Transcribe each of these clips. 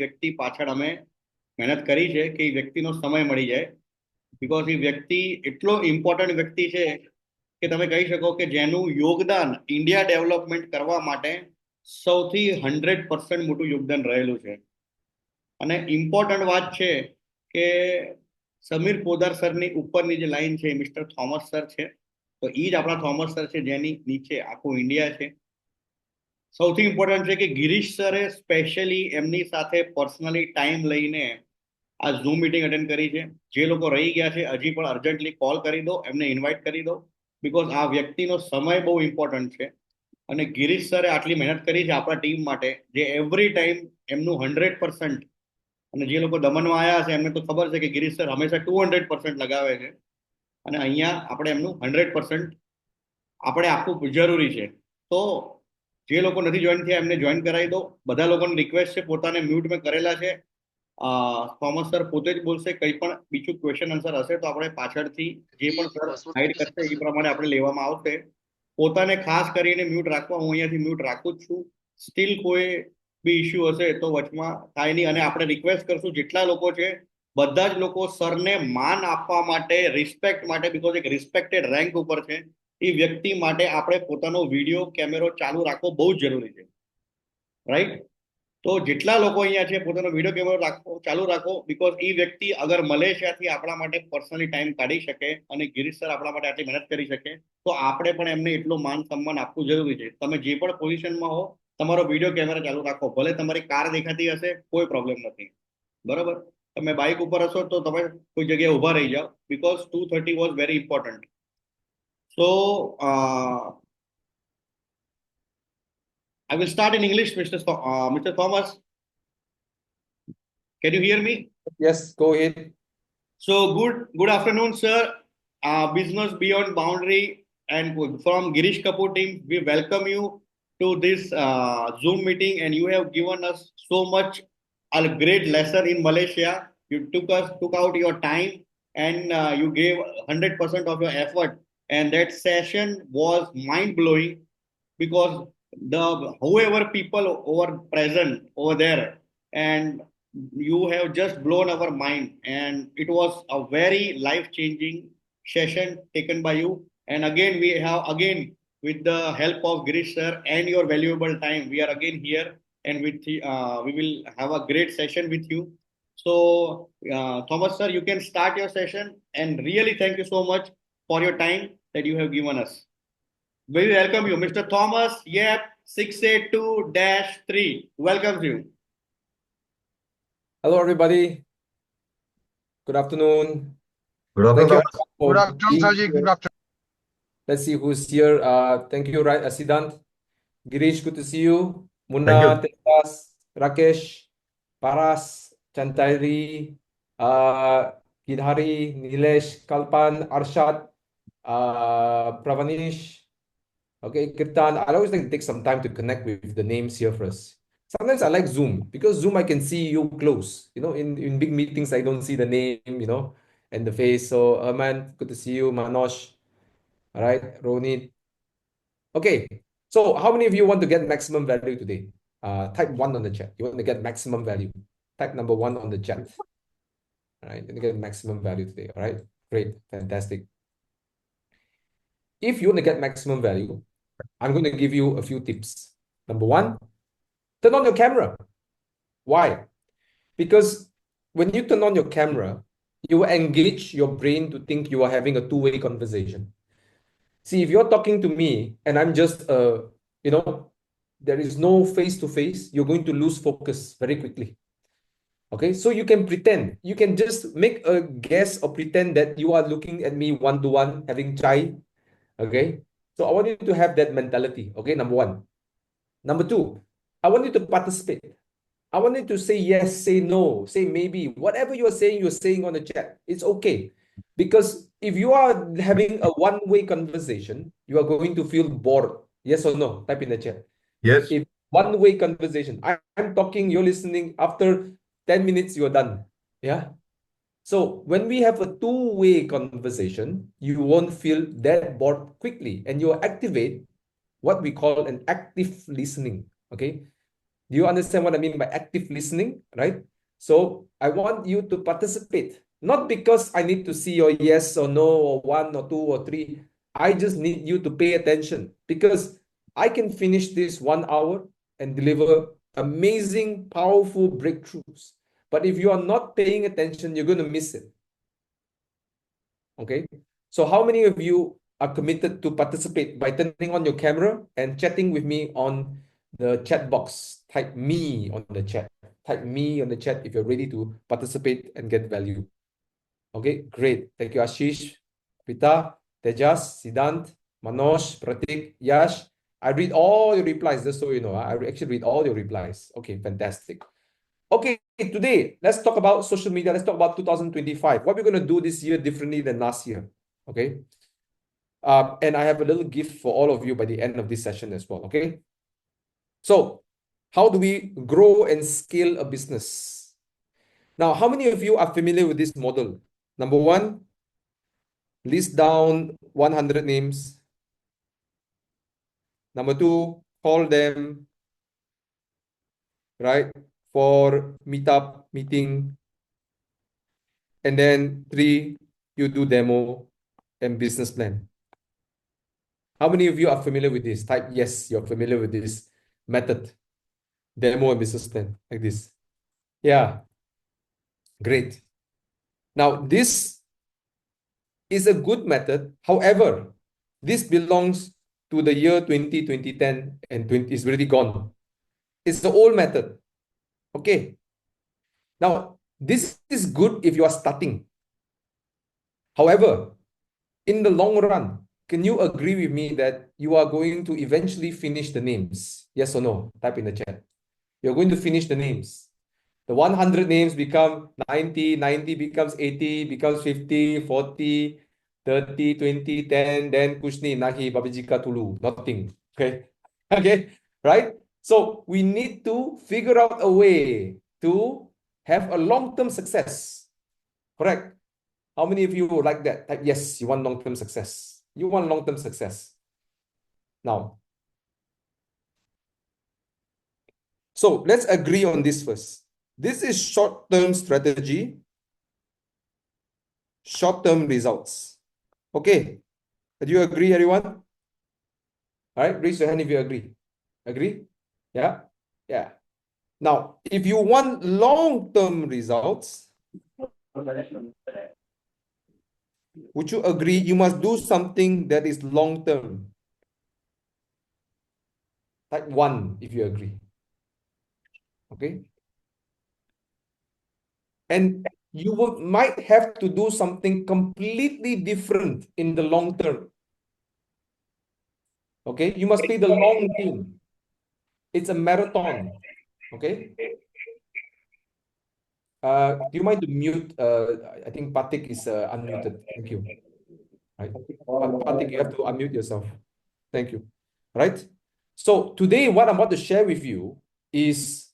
વ્યક્તિ પાછળ અમે મહેનત કરી છે કે એ વ્યક્તિનો સમય મળી જાય, બીકોઝ એ વ્યક્તિ એટલો ઇમ્પોર્ટન્ટ વ્યક્તિ છે કે તમે કહી શકો કે જેનું યોગદાન ઇન્ડિયા ડેવલપમેન્ટ કરવા માટે સૌથી 100% મોટું યોગદાન રહેલું છે. અને ઇમ્પોર્ટન્ટ વાત છે કે સમીર પોદાર સરની ઉપરની જે લાઈન છે મિસ્ટર થોમસ સર છે, તો એ જ આપણા થોમસ સર છે જેની નીચે આખું ઇન્ડિયા છે. સૌથી ઇમ્પોર્ટન્ટ છે કે ગિરીશ સરે સ્પેશિયલી એમની સાથે પર્સનલી ટાઈમ લઈને આ ઝૂમ મીટિંગ અટેન્ડ કરી છે. જે લોકો રહી ગયા છે હજી પણ અર્જન્ટલી કોલ કરી દો, એમને ઇન્વાઇટ કરી દો, બીકોઝ આ વ્યક્તિનો સમય બહુ ઇમ્પોર્ટન્ટ છે. અને ગિરીશ સરે આટલી મહેનત કરી છે આપણા ટીમ માટે, જે એવરી ટાઈમ એમનું 100%. અને જે લોકો દમણમાં આવ્યા છે એમને તો ખબર છે કે ગિરીશ સર હંમેશા 200% લગાવે છે. અને અહીંયા આપણે એમનું 100% આપણે આપવું જરૂરી છે. તો જે લોકો નથી જોઈન થયા એમને જોઈન કરાવી દો. બધા લોકોને રિક્વેસ્ટ છે, પોતાને મ્યુટ મેં કરેલા છે. થોમસ સર પોતે જ બોલશે, કંઈ પણ બીજું ક્વેશ્ચન આન્સર હશે તો આપણે પાછળથી જે પણ સર ગાઈડ કરશે એ પ્રમાણે આપણે લેવામાં આવશે. પોતાને ખાસ કરીને મ્યુટ રાખવા, હું અહીંયાથી મ્યુટ રાખું જ છું. સ્ટીલ કોઈ બી ઇસ્યુ હશે તો વચમાં થાય નહીં. અને આપણે રિક્વેસ્ટ કરશું જેટલા લોકો છે બધા જ લોકો સરને માન આપવા માટે, રિસ્પેક્ટ માટે, બીકોઝ એક રિસ્પેક્ટેડ રેન્ક ઉપર છે એ વ્યક્તિ માટે આપણે પોતાનો વિડીયો કેમેરો ચાલુ રાખવો બહુ જ જરૂરી છે, રાઈટ? તો જેટલા લોકો અહીંયા છે પોતાનો વિડીયો કેમેરો રાખો, ચાલુ રાખો, બીકોઝ એ વ્યક્તિ અગર મલેશિયાથી આપણા માટે પર્સનલી ટાઈમ કાઢી શકે અને ગિરીશ સર આપણા માટે આટલી મહેનત કરી શકે તો આપણે પણ એમને એટલું માન સન્માન આપવું જરૂરી છે. તમે જે પણ પોઝિશનમાં હો તમારો વિડીયો કેમેરા ચાલુ રાખો, ભલે તમારી કાર દેખાતી હશે કોઈ પ્રોબ્લેમ નથી, બરોબર? તમે બાઇક ઉપર હશો તો તમે કોઈ જગ્યાએ ઊભા રહી જાઓ, because 2:30 was very important. So I will start in English, Mr. Thomas. Can you hear me? Yes, go ahead. So good afternoon, sir. Business Beyond Boundary and from Girish Kapoor team, we welcome you to this Zoom meeting, and you have given us so much a great lesson in Malaysia. You took out your time, and you gave 100% of your effort, and that session was mind blowing because the whoever people over present over there, and you have just blown our mind, and it was a very life changing session taken by you. And again we have again, with the help of Girish sir and your valuable time, we are again here, and we will have a great session with you. So Thomas sir, you can start your session, and really thank you so much for your time that you have given us. We welcome you. Mr. Thomas Yep 682-3 welcomes you. Hello, everybody. Good afternoon. Good afternoon. Thank you for Good afternoon, being Saji. here. Good afternoon. Let's see who's here. Thank you, right, Siddhant. Girish, good to see you. Thank Munna, you. Tejas, Rakesh, Paras, Chantairi, Gidhari, Nilesh, Kalpan, Arshad, Pravanish. Okay, Kirtan. I always like to take some time to connect with the names here first. Sometimes I like Zoom because Zoom I can see you close. You know, in big meetings I don't see the name, and the face. So Herman, good to see you. Manoj, all right, Ronit. Okay, so how many of you want to get maximum value today? Type 1 on the chat. You want to get maximum value. Type number 1 on the chat. All right, you want to get maximum value today. All right, great, fantastic. If you want to get maximum value, I'm going to give you a few tips. Number 1, turn on your camera. Why? Because when you turn on your camera, you engage your brain to think you are having a two-way conversation. See, if you're talking to me and I'm just, there is no face-to-face, you're going to lose focus very quickly. Okay, so you can pretend. You can just make a guess or pretend that you are looking at me one-to-one, having chai. Okay, so I want you to have that mentality. Okay, number 1. Number 2, I want you to participate. I want you to say yes, say no, say maybe. Whatever you're saying on the chat. It's okay. Because if you are having a one-way conversation, you are going to feel bored. Yes or no? Type in the chat. Yes. If one-way conversation, I'm talking, you're listening, after 10 minutes, you're done. Yeah. So when we have a two-way conversation, you won't feel that bored quickly, and you'll activate what we call an active listening. Okay. Do you understand what I mean by active listening, right? So I want you to participate, not because I need to see your yes or no or one or two or three. I just need you to pay attention because I can finish this 1 hour and deliver amazing, powerful breakthroughs. But if you are not paying attention, you're going to miss it. Okay. So how many of you are committed to participate by turning on your camera and chatting with me on the chat box? Type me on the chat. Type me on the chat if you're ready to participate and get value. Okay, great. Thank you, Ashish, Rita, Tejas, Siddhant, Manoj, Pratik, Yash. I read all your replies, just so you know. I actually read all your replies. Okay, fantastic. Okay, today, let's talk about social media. Let's talk about 2025. What we're going to do this year differently than last year. Okay. And I have a little gift for all of you by the end of this session as well. Okay. So, how do we grow and scale a business? Now, how many of you are familiar with this model? Number one, list down 100 names. Number two, call them, right, for meetup, meeting. And then three, you do demo and business plan. How many of you are familiar with this? Type yes, you're familiar with this method, demo and business plan, like this. Yeah, great. Now, this is a good method. However, this belongs to the year 2010 and 20 is already gone. It's the old method. Okay. Now, this is good if you are starting. However, in the long run, can you agree with me that you are going to eventually finish the names? Yes or no? Type in the chat. You're going to finish the names. The 100 names become 90, 90 becomes 80, becomes 50, 40, 30, 20, 10, then Kushni, Nahi, Babajika, Tulu, nothing. Okay. Okay. Right? So we need to figure out a way to have a long-term success. Correct? How many of you would like that? Type yes, you want long-term success. You want long-term success. Now, so let's agree on this first. This is short-term strategy, short-term results. Okay. Do you agree, everyone? All right, raise your hand if you agree. Agree? Yeah? Yeah. Now, if you want long-term results, would you agree you must do something that is long-term? Type 1 if you agree. Okay. And you might have to do something completely different in the long term. Okay. You must play the long game. It's a marathon. Okay. Do you mind to mute? I think Patik is unmuted. Thank you. Right. Patik, you have to unmute yourself. Thank you. Right. So today, what I'm about to share with you is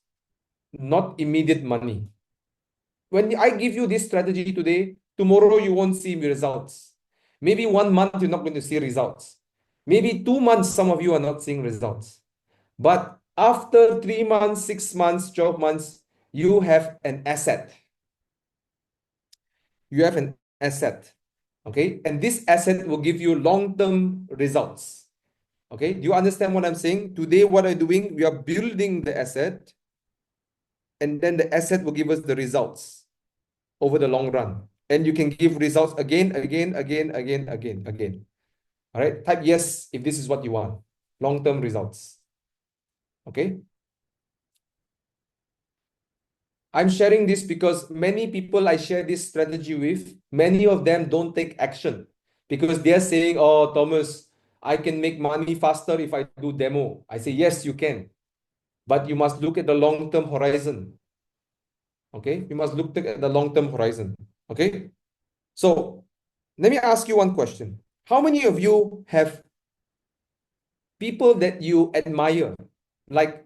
not immediate money. When I give you this strategy today, tomorrow you won't see results. Maybe 1 month you're not going to see results. Maybe 2 months, some of you are not seeing results. But after 3 months, 6 months, 12 months, you have an asset. You have an asset. Okay. And this asset will give you long-term results. Okay. Do you understand what I'm saying? Today, what I'm doing, we are building the asset, and then the asset will give us the results over the long run. And you can give results again, again, again, again, again, again. All right. Type yes if this is what you want. Long-term results. Okay. I'm sharing this because many people I share this strategy with, many of them don't take action because they're saying, oh, Thomas, I can make money faster if I do demo. I say, yes, you can. But you must look at the long-term horizon. Okay. You must look at the long-term horizon. Okay. So let me ask you one question. How many of you have people that you admire? Like,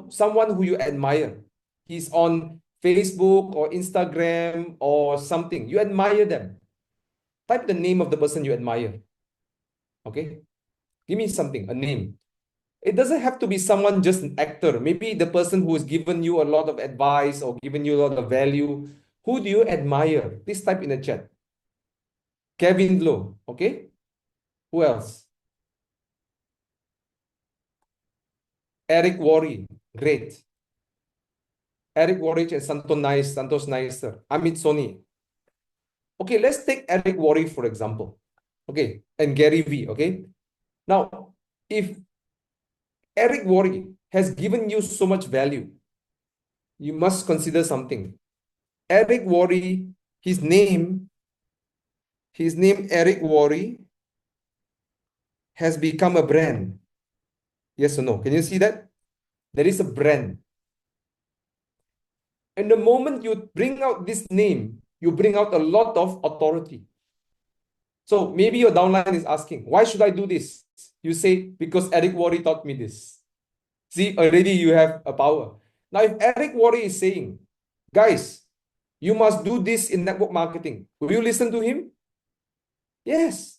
someone who you admire. He's on Facebook or Instagram or something. You admire them. Type the name of the person you admire. Okay. Give me something, a name. It doesn't have to be someone just an actor. Maybe the person who has given you a lot of advice or given you a lot of value. Who do you admire? Please type in the chat. Kevin Low. Okay. Who else? Eric Worre. Great. Eric Worre and Santosh Naisar. Amit Soni. Okay, let's take Eric Worre for example. Okay, and Gary Vee. Okay. Now, if Eric Worre has given you so much value, you must consider something. Eric Worre, his name Eric Worre has become a brand. Yes or no? Can you see that? There is a brand. And the moment you bring out this name, you bring out a lot of authority. So maybe your downline is asking, why should I do this? You say, because Eric Worre taught me this. See, already you have a power. Now, if Eric Worre is saying, guys, you must do this in network marketing, will you listen to him? Yes.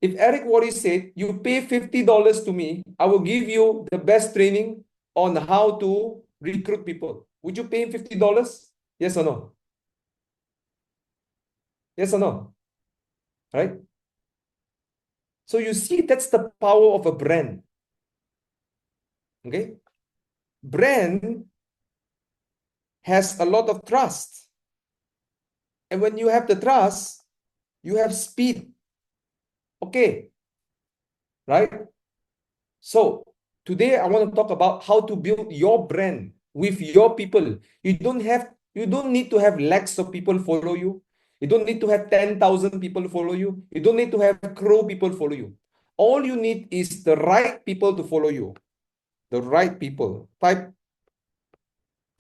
If Eric Worre said, you pay $50 to me, I will give you the best training on how to recruit people. Would you pay him $50? Yes or no? Yes or no? Right? So you see, that's the power of a brand. Okay? Brand has a lot of trust. And when you have the trust, you have speed. Okay. Right? So today I want to talk about how to build your brand with your people. You don't need to have lakhs of people follow you. You don't need to have 10,000 people follow you. You don't need to have crore people follow you. All you need is the right people to follow you. The right people. Type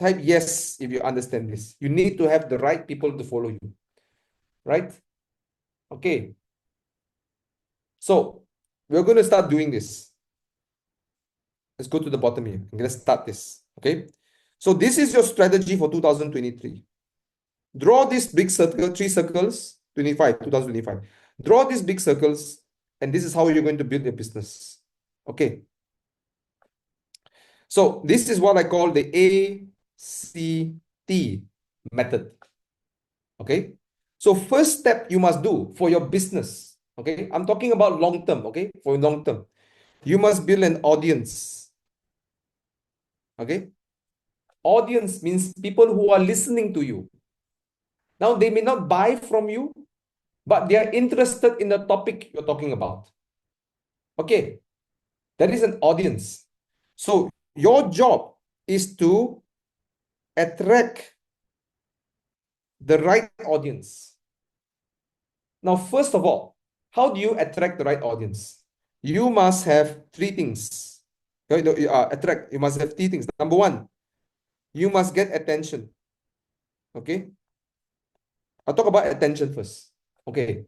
yes if you understand this. You need to have the right people to follow you. Right? Okay. So we're going to start doing this. Let's go to the bottom here. Let's start this. Okay. So this is your strategy for 2023. Draw this big circle, 3 circles, 2025. Draw these big circles, and this is how you're going to build your business. Okay. So this is what I call the ACT method. Okay. So first step you must do for your business. Okay. I'm talking about long term. Okay. For long term, you must build an audience. Okay. Audience means people who are listening to you. Now, they may not buy from you, but they are interested in the topic you're talking about. Okay, that is an audience. So your job is to attract the right audience. Now, first of all, how do you attract the right audience? You must have 3 things. You must have 3 things. Number 1, you must get attention. Okay, I'll talk about attention first. Okay.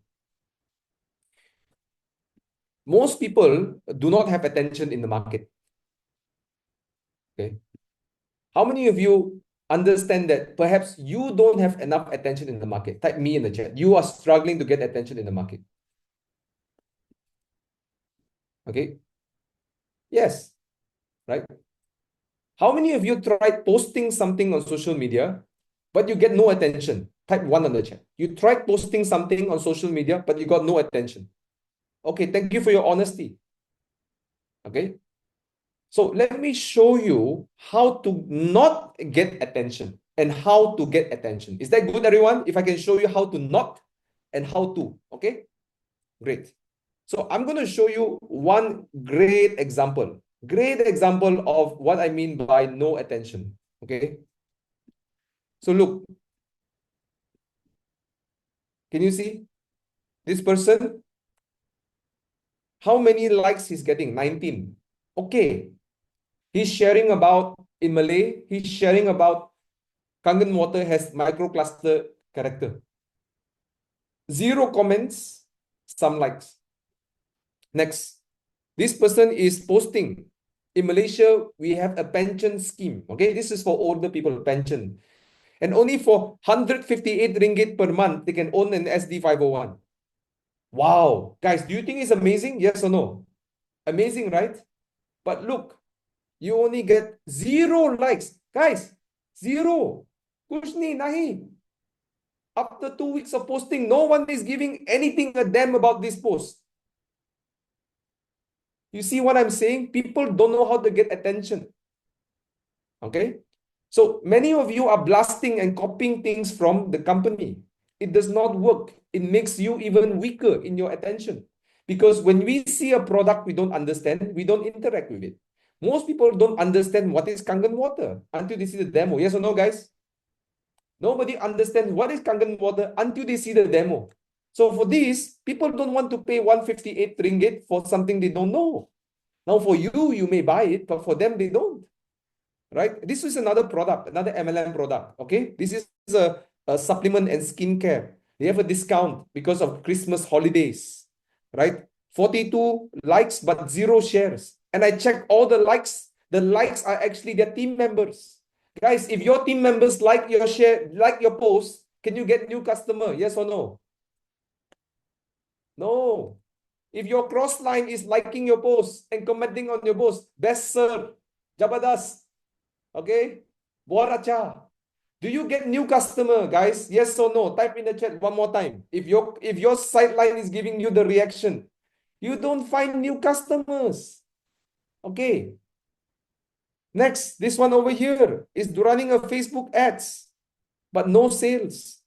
Most people do not have attention in the market. Okay. How many of you understand that perhaps you don't have enough attention in the market? Type me in the chat. You are struggling to get attention in the market. Okay. Yes. Right. How many of you tried posting something on social media, but you get no attention? Type 1 on the chat. You tried posting something on social media, but you got no attention. Okay. Thank you for your honesty. Okay. So let me show you how to not get attention and how to get attention. Is that good, everyone? If I can show you how to not and how to, okay? Great. So I'm going to show you one great example of what I mean by no attention, okay? So look, can you see this person? How many likes he's getting? 19. Okay. He's sharing about, in Malay, he's sharing about Kangen Water has microcluster character. 0 comments, some likes. Next, this person is posting. In Malaysia, we have a pension scheme. Okay, this is for older people, pension. And only for 158 ringgit per month, they can own an SD 501. Wow. Guys, do you think it's amazing? Yes or no? Amazing, right? But look, you only get 0 likes. Guys, 0. Kuch nahi. After 2 weeks of posting, no one is giving anything a damn about this post. You see what I'm saying? People don't know how to get attention. Okay? So many of you are blasting and copying things from the company. It does not work. It makes you even weaker in your attention. Because when we see a product we don't understand, we don't interact with it. Most people don't understand what is Kangen water until they see the demo. Yes or no, guys? Nobody understands what is Kangen water until they see the demo. So for this, people don't want to pay 158 ringgit for something they don't know. Now for you, you may buy it, but for them, they don't. Right? This is another product, another MLM product. Okay? This is a supplement and skincare. They have a discount because of Christmas holidays. Right? 42 likes, but 0 shares. And I checked all the likes. The likes are actually their team members. Guys, if your team members like your share, like your post, can you get new customer? Yes or no? No. If your cross line is liking your post and commenting on your post, best sir, Jabadas. Okay? Boracha. Do you get new customer, guys? Yes or no? Type in the chat one more time. If your sideline is giving you the reaction, you don't find new customers. Okay. Next, this one over here is running a Facebook ads, but no sales.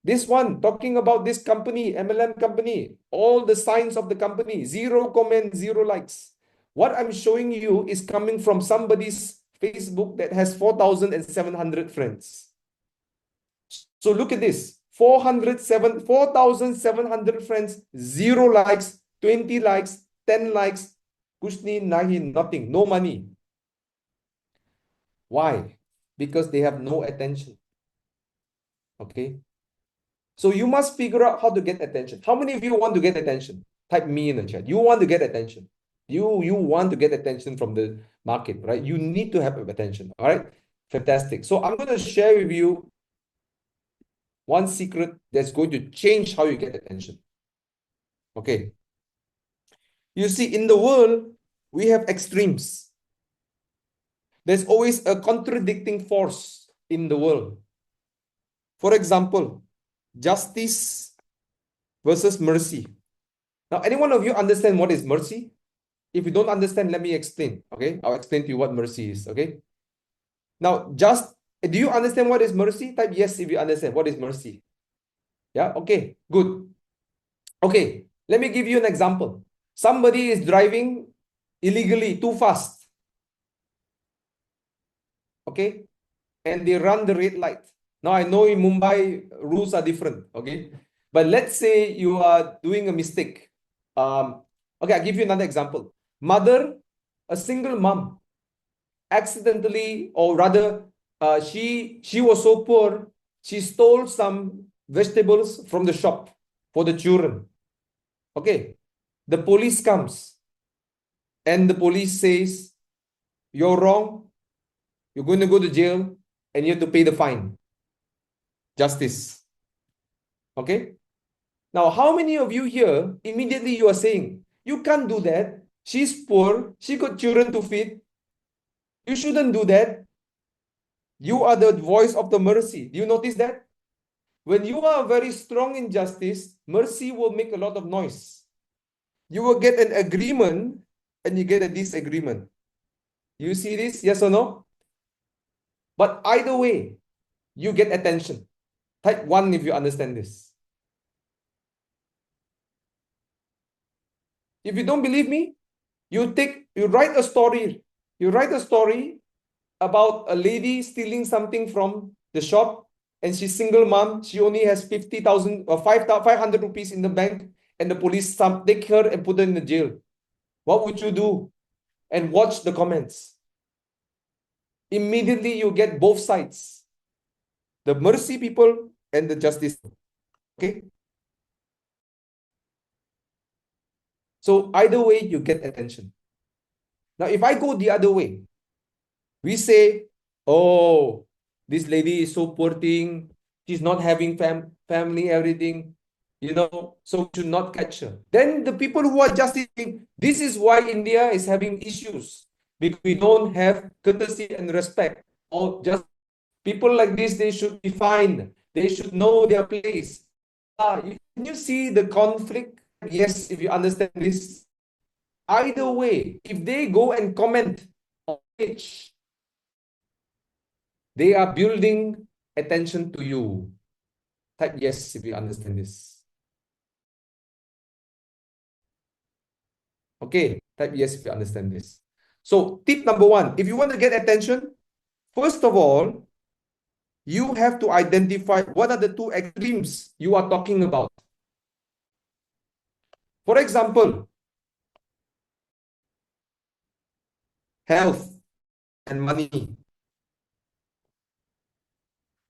This one, talking about this company, MLM company, all the signs of the company, 0 comments, 0 likes. What I'm showing you is coming from somebody's Facebook that has 4,700 friends. So look at this, 4,700 friends, 0 likes, 20 likes, 10 likes, kushni, nahi, nothing, no money. Why? Because they have no attention. Okay. So you must figure out how to get attention. How many of you want to get attention? Type me in the chat. You want to get attention. You want to get attention from the market, right? You need to have attention. All right. Fantastic. So I'm going to share with you one secret that's going to change how you get attention. Okay. You see, in the world, we have extremes. There's always a contradicting force in the world. For example, justice versus mercy. Now, any one of you understand what is mercy? If you don't understand, let me explain. Okay, I'll explain to you what mercy is. Okay. Now, do you understand what is mercy? Type yes if you understand what is mercy. Yeah. Okay. Good. Okay. Let me give you an example. Somebody is driving illegally too fast. Okay, and they run the red light. Now I know in Mumbai rules are different. Okay, but let's say you are doing a mistake. Okay, I'll give you another example. Mother, a single mom, accidentally, or rather, she was so poor, she stole some vegetables from the shop for the children. Okay, the police comes, and the police says, "You're wrong. You're going to go to jail, and you have to pay the fine." Justice. Okay. Now, how many of you here immediately you are saying, you can't do that. She's poor. She got children to feed. You shouldn't do that. You are the voice of the mercy. Do you notice that? When you are very strong in justice, mercy will make a lot of noise. You will get an agreement and you get a disagreement. You see this? Yes or no? But either way, you get attention. Type 1 if you understand this. If you don't believe me, you write a story. You write a story about a lady stealing something from the shop, and she's single mom. She only has 50,000 or 500 rupees in the bank, and the police take her and put her in the jail. What would you do? And watch the comments. Immediately you get both sides. The mercy people and the justice. Okay? So either way, you get attention. Now, if I go the other way, we say, oh, this lady is so poor thing. She's not having family, everything, so we should not catch her. Then the people who are just saying, this is why India is having issues. because we don't have courtesy and respect. Or just people like this, they should be fined. They should know their place. Can you see the conflict? Yes, if you understand this. Either way, if they go and comment on page, they are building attention to you. Type yes if you understand this. Okay, type yes if you understand this. So tip number one, if you want to get attention, first of all, you have to identify what are the two extremes you are talking about. For example, health and money.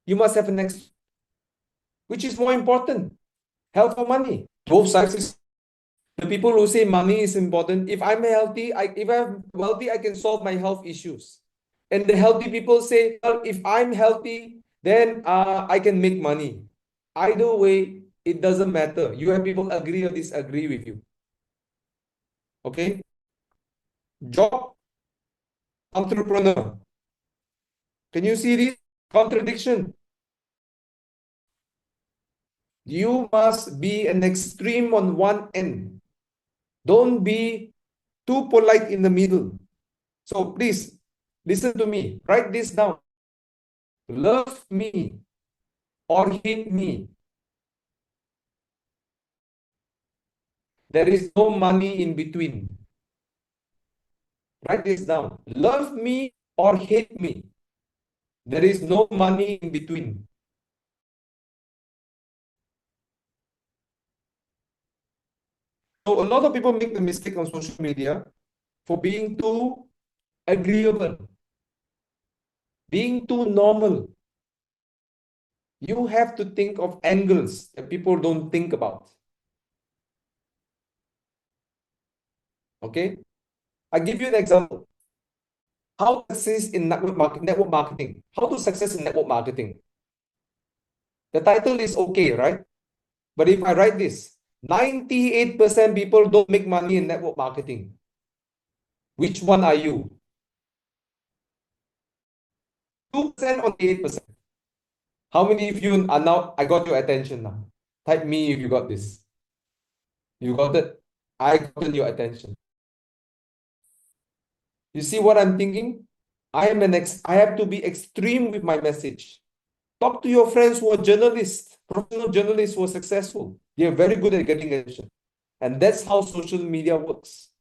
You must have an next, which is more important, health or money? Both sides is the people who say money is important. If I'm healthy, if I'm wealthy, I can solve my health issues. And the healthy people say, well, if I'm healthy, then I can make money. Either way, it doesn't matter. You have people agree or disagree with you. Okay? Job, entrepreneur. Can you see this contradiction? You must be an extreme on one end. Don't be too polite in the middle. So please, listen to me. Write this down. Love me or hate me. There is no money in between. Write this down. Love me or hate me. There is no money in between. So a lot of people make the mistake on social media for being too agreeable, being too normal. You have to think of angles that people don't think about. Okay? I give you an example. How to success in network marketing. How to success in network marketing. The title is okay, right? But if I write this, 98% people don't make money in network marketing. Which one are you? 2% or 8%? How many of you are now, I got your attention now? Type me if you got this. You got it? I got your attention. You see what I'm thinking? I have to be extreme with my message. Talk to your friends who are journalists, professional journalists who are successful. They are very good at getting attention. And that's how social media works.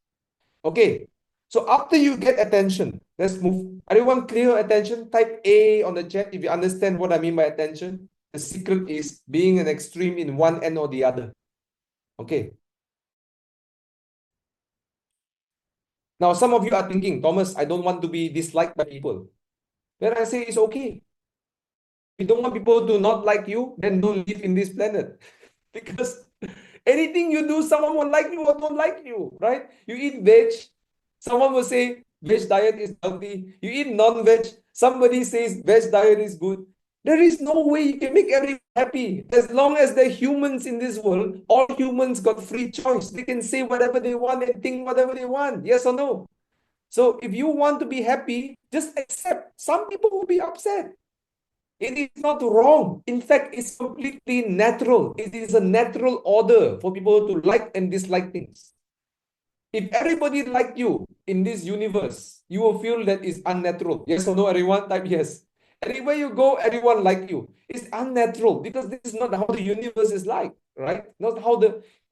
Okay. So after you get attention, let's move. Everyone clear attention? Type A on the chat if you understand what I mean by attention. The secret is being an extreme in one end or the other. Okay. Now, some of you are thinking, Thomas, I don't want to be disliked by people. Then I say it's okay. If you don't want people to not like you, then don't live in this planet. Because anything you do, someone will like you or don't like you, right? You eat veg, someone will say veg diet is healthy. You eat non-veg, somebody says veg diet is good. There is no way you can make everyone happy. As long as there are humans in this world, all humans got free choice. They can say whatever they want and think whatever they want. Yes or no? So if you want to be happy, just accept. Some people will be upset. It is not wrong. In fact, it's completely natural. It is a natural order for people to like and dislike things. If everybody like you in this universe, you will feel that it's unnatural. Yes or no, everyone? Type yes. Anywhere you go, everyone like you. It's unnatural because this is not how the universe is like, right? Not how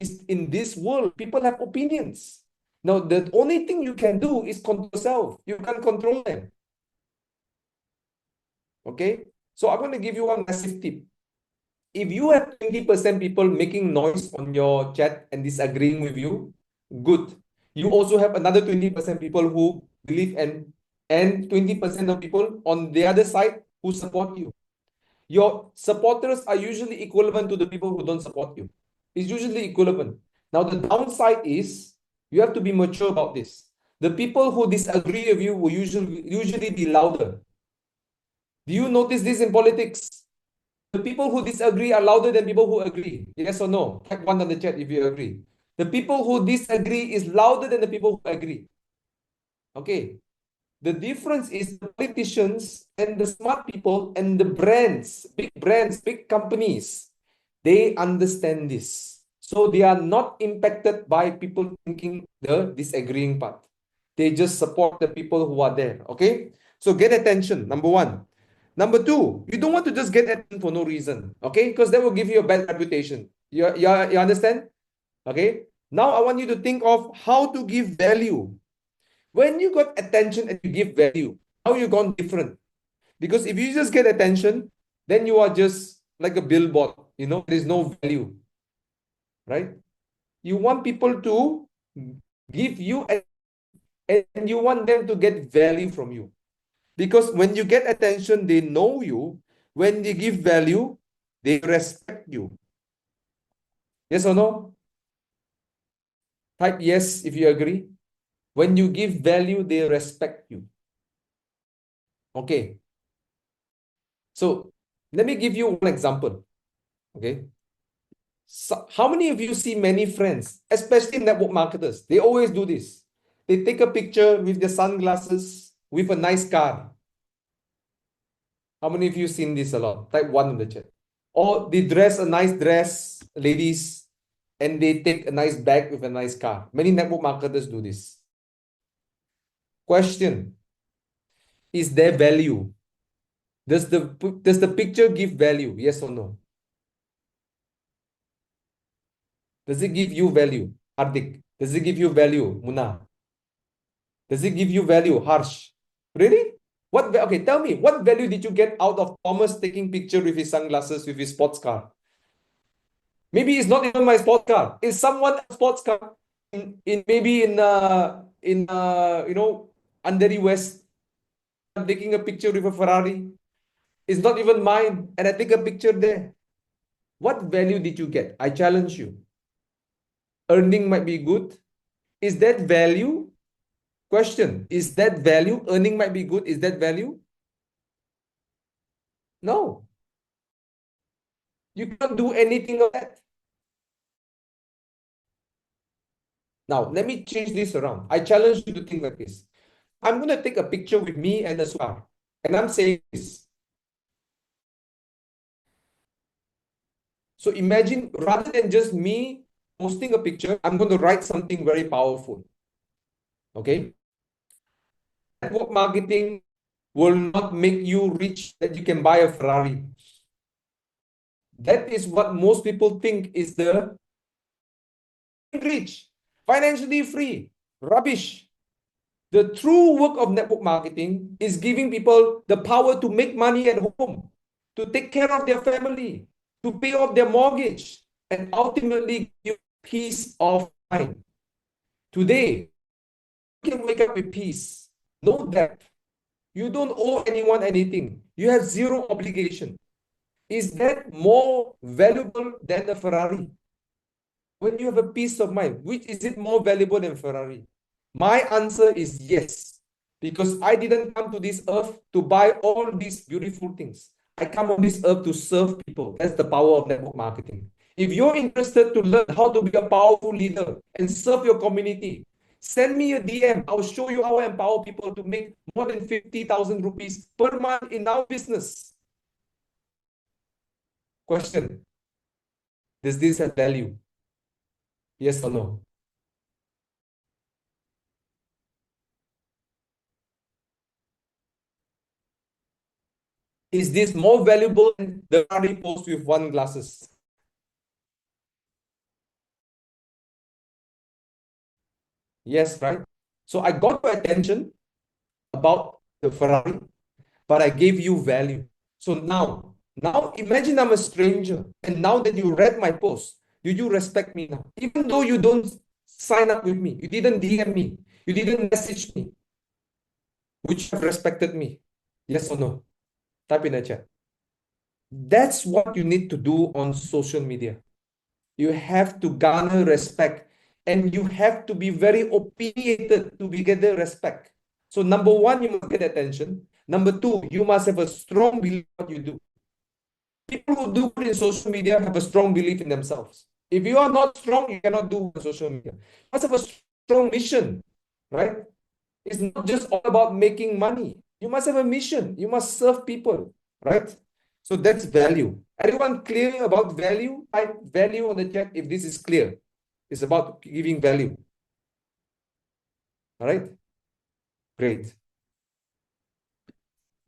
it's in this world. People have opinions. Now, the only thing you can do is control yourself. You can't control them. Okay? So I'm going to give you one massive tip. If you have 20% people making noise on your chat and disagreeing with you, good. You also have another 20% people who believe and 20% of people on the other side who support you. Your supporters are usually equivalent to the people who don't support you. It's usually equivalent. Now, the downside is you have to be mature about this. The people who disagree with you will usually be louder. Do you notice this in politics? The people who disagree are louder than people who agree. Yes or no? Type one on the chat if you agree. The people who disagree is louder than the people who agree. Okay. The difference is the politicians and the smart people and the brands, big companies, they understand this. So they are not impacted by people thinking the disagreeing part. They just support the people who are there. Okay. So get attention, number one. Number two, you don't want to just get attention for no reason. Okay. Because that will give you a bad reputation. You understand? Okay. Now I want you to think of how to give value. When you got attention and you give value, how you gone different? Because if you just get attention, then you are just like a billboard, there is no value, right? You want people to give you and you want them to get value from you. Because when you get attention, they know you. When they give value, they respect you. Yes or no? Type yes if you agree. When you give value, they respect you. Okay. So let me give you one example. Okay. So how many of you see many friends, especially network marketers? They always do this. They take a picture with their sunglasses with a nice car. How many of you seen this a lot? Type one in the chat. Or they dress a nice dress, ladies, and they take a nice bag with a nice car. Many network marketers do this. Question: is there value? Does the picture give value? Yes or no? Does it give you value? Hardik. Does it give you value? Munah. Does it give you value? Harsh. Really? Okay, tell me, what value did you get out of Thomas taking picture with his sunglasses with his sports car? Maybe it's not even my sports car. It's someone else's sports car maybe in Andheri West. I'm taking a picture with a Ferrari. It's not even mine, and I take a picture there. What value did you get? I challenge you. Earning might be good. Is that value? Question: is that value? Earning might be good. Is that value? No. You can't do anything of that. Now, let me change this around. I challenge you to think like this. I'm going to take a picture with me and a supercar. And I'm saying this. So imagine, rather than just me posting a picture, I'm going to write something very powerful. Okay? Network marketing will not make you rich that you can buy a Ferrari. That is what most people think is the rich, financially free. Rubbish. The true work of network marketing is giving people the power to make money at home, to take care of their family, to pay off their mortgage, and ultimately give peace of mind. Today, you can wake up with peace, no debt. You don't owe anyone anything. You have zero obligation. Is that more valuable than a Ferrari? When you have a peace of mind, which is it more valuable than Ferrari? My answer is yes, because I didn't come to this earth to buy all these beautiful things. I come on this earth to serve people. That's the power of network marketing. If you're interested to learn how to be a powerful leader and serve your community, send me a DM. I'll show you how I empower people to make more than 50,000 rupees per month in our business. Question: does this have value? Yes or no? Is this more valuable than the Ferrari post with one glasses? Yes, right? So I got your attention about the Ferrari, but I gave you value. So now imagine I'm a stranger, and now that you read my post, do you respect me now? Even though you don't sign up with me, you didn't DM me, you didn't message me, would you have respected me? Yes or no? Type in the chat. That's what you need to do on social media. You have to garner respect, and you have to be very opinionated to get the respect. So number one, you must get attention. Number two, you must have a strong belief in what you do. People who do good in social media have a strong belief in themselves. If you are not strong, you cannot do on social media. You must have a strong mission, right? It's not just all about making money. You must have a mission. You must serve people, right? So that's value. Everyone clear about value? Type value on the chat if this is clear. It's about giving value. All right? Great.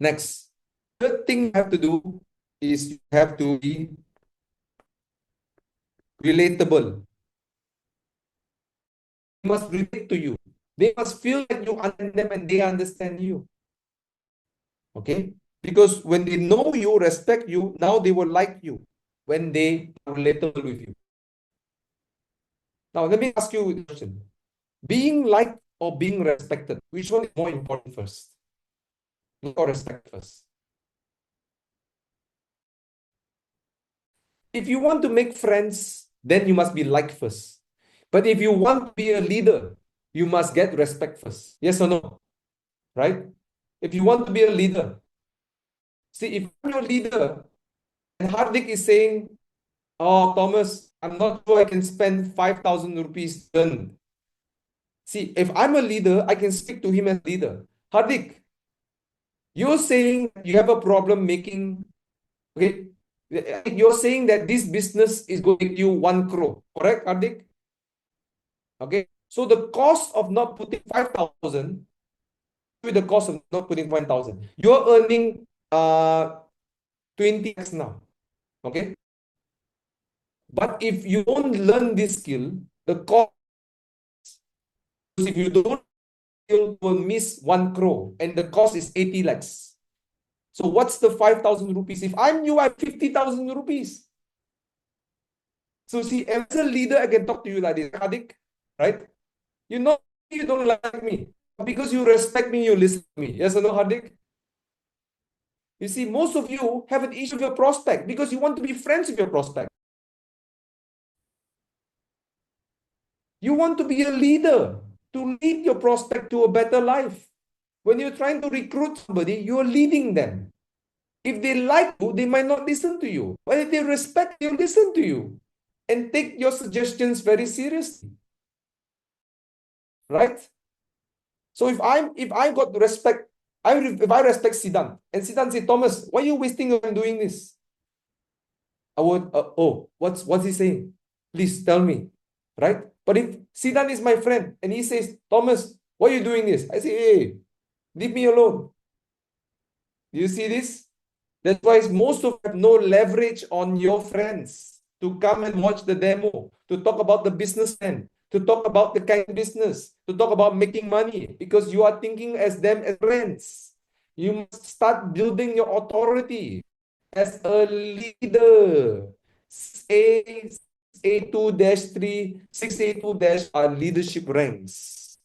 Next. Third thing you have to do is you have to be relatable. They must relate to you. They must feel like you understand them and they understand you. Okay? Because when they know you, respect you, now they will like you when they are relatable with you. Now, let me ask you a question. Being liked or being respected, which one is more important first? Like or respect first? If you want to make friends, then you must be liked first. But if you want to be a leader, you must get respect first. Yes or no? Right? If you want to be a leader, see, if I'm your leader and Hardik is saying, oh, Thomas, I'm not sure I can spend 5,000 rupees to earn. See, if I'm a leader, I can speak to him as leader. Hardik, you're saying you have a problem making, okay? You're saying that this business is going to make you 1 crore, correct, Hardik? Okay. So the cost of not putting 5,000 with the cost of not putting 1,000, you're earning 20x now. Okay. But if you don't learn this skill, the cost, if you don't, you will miss 1 crore and the cost is 80 lakhs. So what's the 5,000 rupees? If I'm you, I have 50,000 rupees. So see, as a leader, I can talk to you like this, Hardik, right? You know, you don't like me. Because you respect me, you listen to me. Yes or no, Hardik? You see, most of you have an issue with your prospect because you want to be friends with your prospect. You want to be a leader to lead your prospect to a better life. When you're trying to recruit somebody, you're leading them. If they like you, they might not listen to you. But if they respect you, listen to you and take your suggestions very seriously. Right? So if I got respect, if I respect Siddhant, and Siddhant say, Thomas, why are you wasting your time doing this? I would, what's he saying? Please tell me, right? But if Siddhant is my friend and he says, Thomas, why are you doing this? I say, hey, leave me alone. Do you see this? That's why most of you have no leverage on your friends to come and watch the demo, to talk about the business plan, to talk about the kind of business, to talk about making money, because you are thinking as them as friends. You must start building your authority as a leader. A2-3, 6A2- are leadership ranks.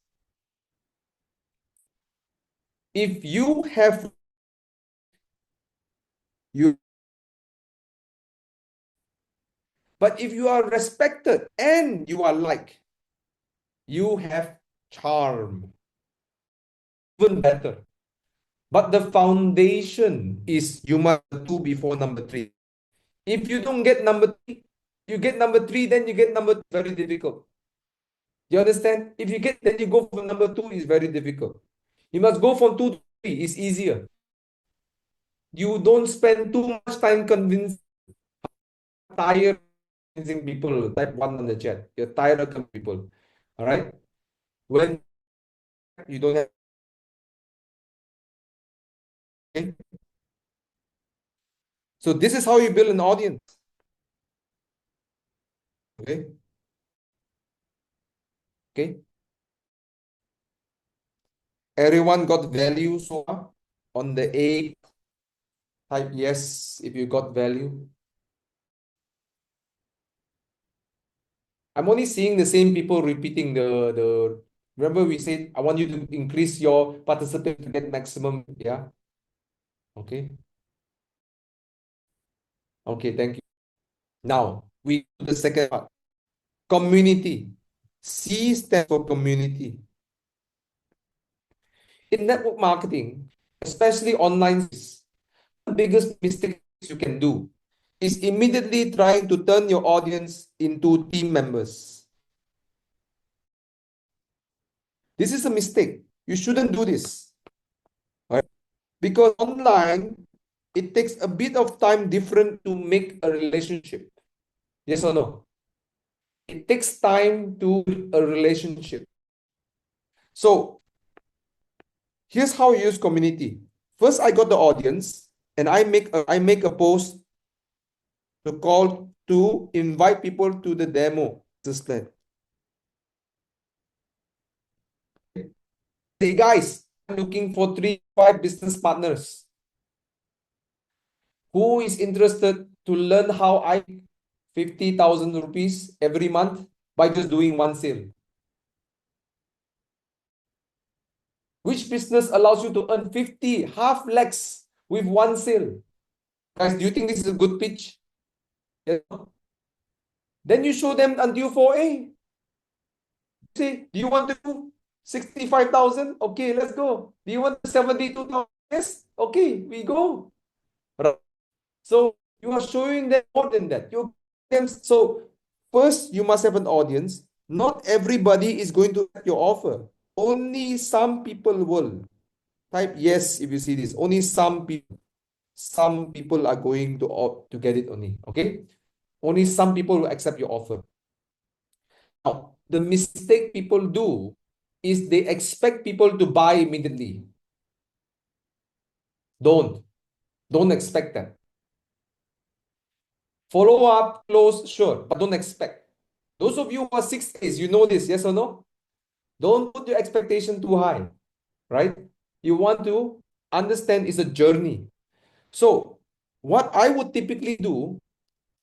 If you have you But if you are respected and you are liked, you have charm. Even better. But the foundation is you must do before number 3. If you don't get number 3, you get number 3, then you get number 2, very difficult. You understand? If you get, then you go for number 2, is very difficult. You must go from 2 to 3, it's easier. You don't spend too much time convincing, tired convincing people. Type 1 on the chat. You're tired of convincing people. All right? When you don't have, okay? So this is how you build an audience. Okay. Okay. Everyone got value so far? On the A, type yes if you got value. I'm only seeing the same people repeating the remember we said I want you to increase your participant to get maximum. Yeah. Okay. Okay, thank you. Now we do the second part. Community. C stands for community. In network marketing, especially online, the biggest mistake you can do is immediately trying to turn your audience into team members. This is a mistake. you shouldn't do this, right? Because online, it takes a bit of time different to make a relationship. Yes or no? It takes time to build a relationship. So here's how I use community. First, I got the audience and I make a post to call to invite people to the demo plan. Hey guys, I'm looking for 3 5 business partners. Who is interested to learn how I 50,000 rupees every month by just doing one sale? Which business allows you to earn 50 half lakhs with one sale? Guys, do you think this is a good pitch? Yeah. Then you show them until 4A. Say, do you want to do 65,000? Okay, let's go. Do you want 72,000? Yes. Okay, we go. Right. So you are showing them more than that. So first, you must have an audience. Not everybody is going to get your offer. Only some people will. Type yes if you see this. Only some people. Some people are going to opt to get it only. Okay? Only some people will accept your offer. Now, the mistake people do is they expect people to buy immediately. Don't expect that. Follow up, close, sure, but don't expect. Those of you who are 6 days, you know this, yes or no? Don't put your expectation too high, right? You want to understand it's a journey. So, what I would typically do,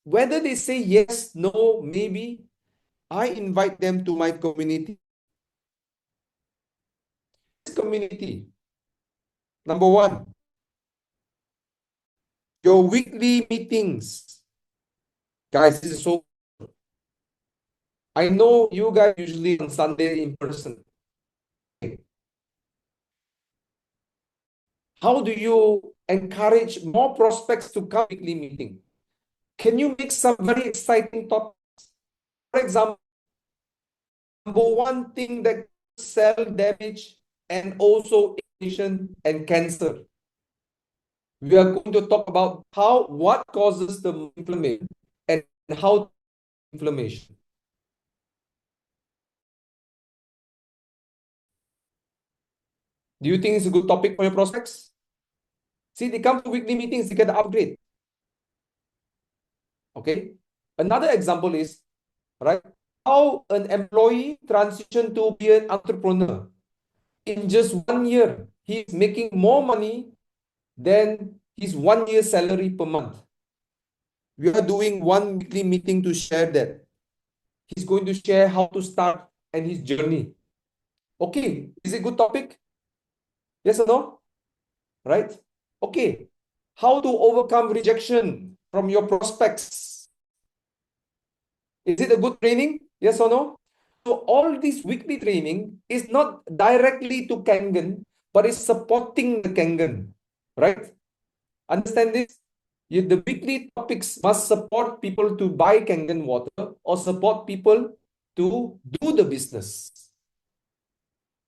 whether they say yes, no, maybe, I invite them to my community. Community. Number one, your weekly meetings. Guys, this is so. I know you guys usually on Sunday in person. How do you encourage more prospects to come weekly meeting? Can you make some very exciting topics? For example, number one thing that cell damage and also inflammation and cancer. We are going to talk about what causes the inflammation and how inflammation. Do you think it's a good topic for your prospects? See, they come to weekly meetings, they get the upgrade. Okay. Another example is, right, how an employee transition to be an entrepreneur. In just 1 year, he's making more money than his 1 year salary per month. We are doing one weekly meeting to share that. He's going to share how to start and his journey. Okay, is it a good topic? Yes or no? Right? Okay. How to overcome rejection from your prospects? Is it a good training? Yes or no? So all this weekly training is not directly to Kangen, but it's supporting the Kangen, right? Understand this? The weekly topics must support people to buy Kangen water or support people to do the business.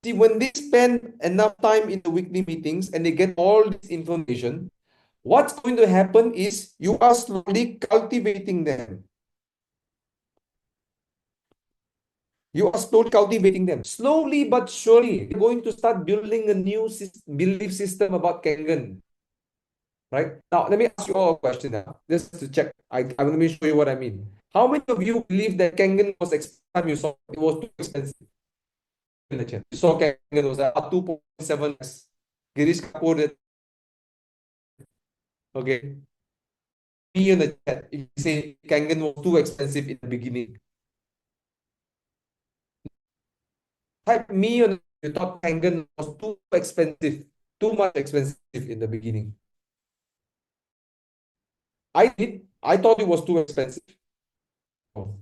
See, when they spend enough time in the weekly meetings and they get all this information, what's going to happen is you are slowly cultivating them. You are slowly cultivating them. Slowly but surely, you're going to start building a new belief system about Kangen. Right? Now, let me ask you all a question now. Just to check. Let me show you what I mean. How many of you believe that Kangen was expensive? You saw it was too expensive in the chat. You saw Kangen was at 2.7. Girish Kapoor did. Okay. Me in the chat, if you say Kangen was too expensive in the beginning. Type me on you thought Kangen was too expensive, too much expensive in the beginning. I did. I thought it was too expensive. Oh.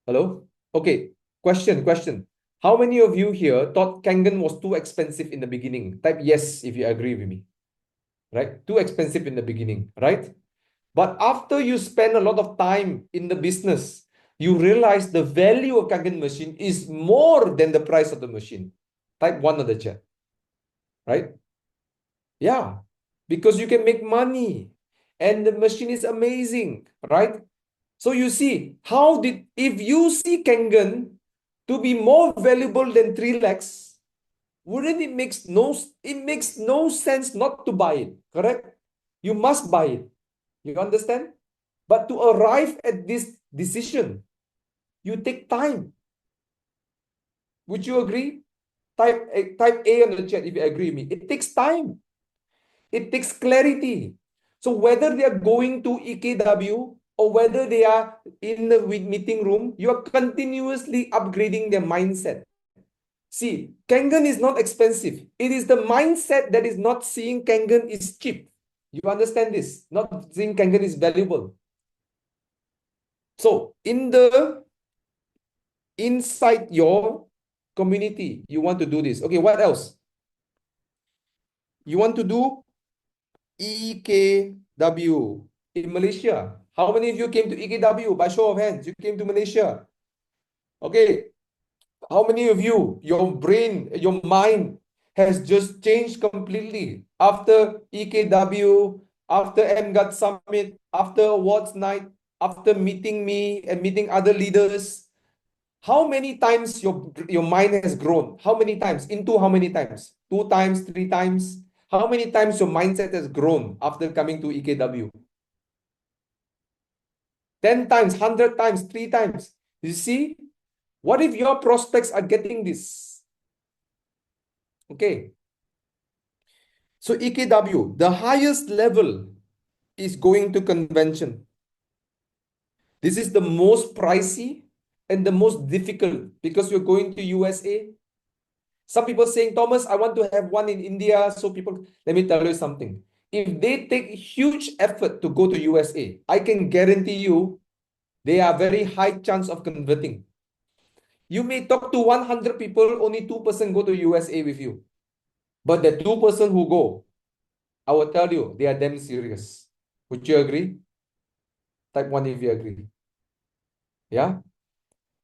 Hello? Okay. Question. How many of you here thought Kangen was too expensive in the beginning? Type yes if you agree with me. right? Too expensive in the beginning, right? But after you spend a lot of time in the business, you realize the value of Kangen machine is more than the price of the machine. Type 1 on the chat, right? Yeah, because you can make money and the machine is amazing, right? So you see, if you see Kangen to be more valuable than 3 lakhs, wouldn't it makes no sense not to buy it, correct? You must buy it. You understand? But to arrive at this decision, you take time. Would you agree? Type A on the chat if you agree with me. It takes time. It takes clarity. So whether they are going to EKW or whether they are in the meeting room, you are continuously upgrading their mindset. See, Kangen is not expensive. It is the mindset that is not seeing Kangen is cheap. You understand this? Not seeing Kangen is valuable. So inside your community, you want to do this. Okay, what else? You want to do EKW in Malaysia. How many of you came to EKW? By show of hands, you came to Malaysia. Okay, how many of you, your brain, your mind has just changed completely after EKW, after MGUT Summit, after awards night, after meeting me and meeting other leaders? How many times your mind has grown? How many times? Into how many times? 2 times, 3 times? How many times your mindset has grown after coming to EKW? 10 times, 100 times, 3 times. You see? What if your prospects are getting this? Okay. So EKW, the highest level is going to convention. This is the most pricey and the most difficult because you're going to USA. Some people saying, Thomas, I want to have one in India. So people, let me tell you something. If they take huge effort to go to USA, I can guarantee you they are very high chance of converting. You may talk to 100 people, only 2% go to USA with you. But the 2% who go, I will tell you, they are damn serious. Would you agree? Type 1 if you agree. Yeah?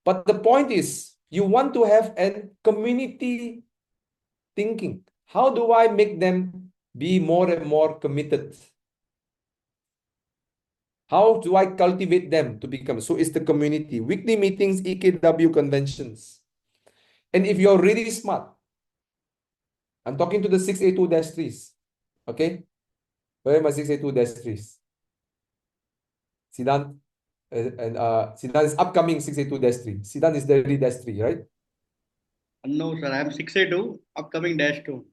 But the point is, you want to have a community thinking. How do I make them be more and more committed? How do I cultivate them to become? So it's the community. Weekly meetings, EKW conventions. And if you're really smart, I'm talking to the 682-3s. Okay? Where are my 682-3s? Sidan, and Sidan is upcoming 682-3. Sidan is the -3, right? No, sir, I'm 682, upcoming -2.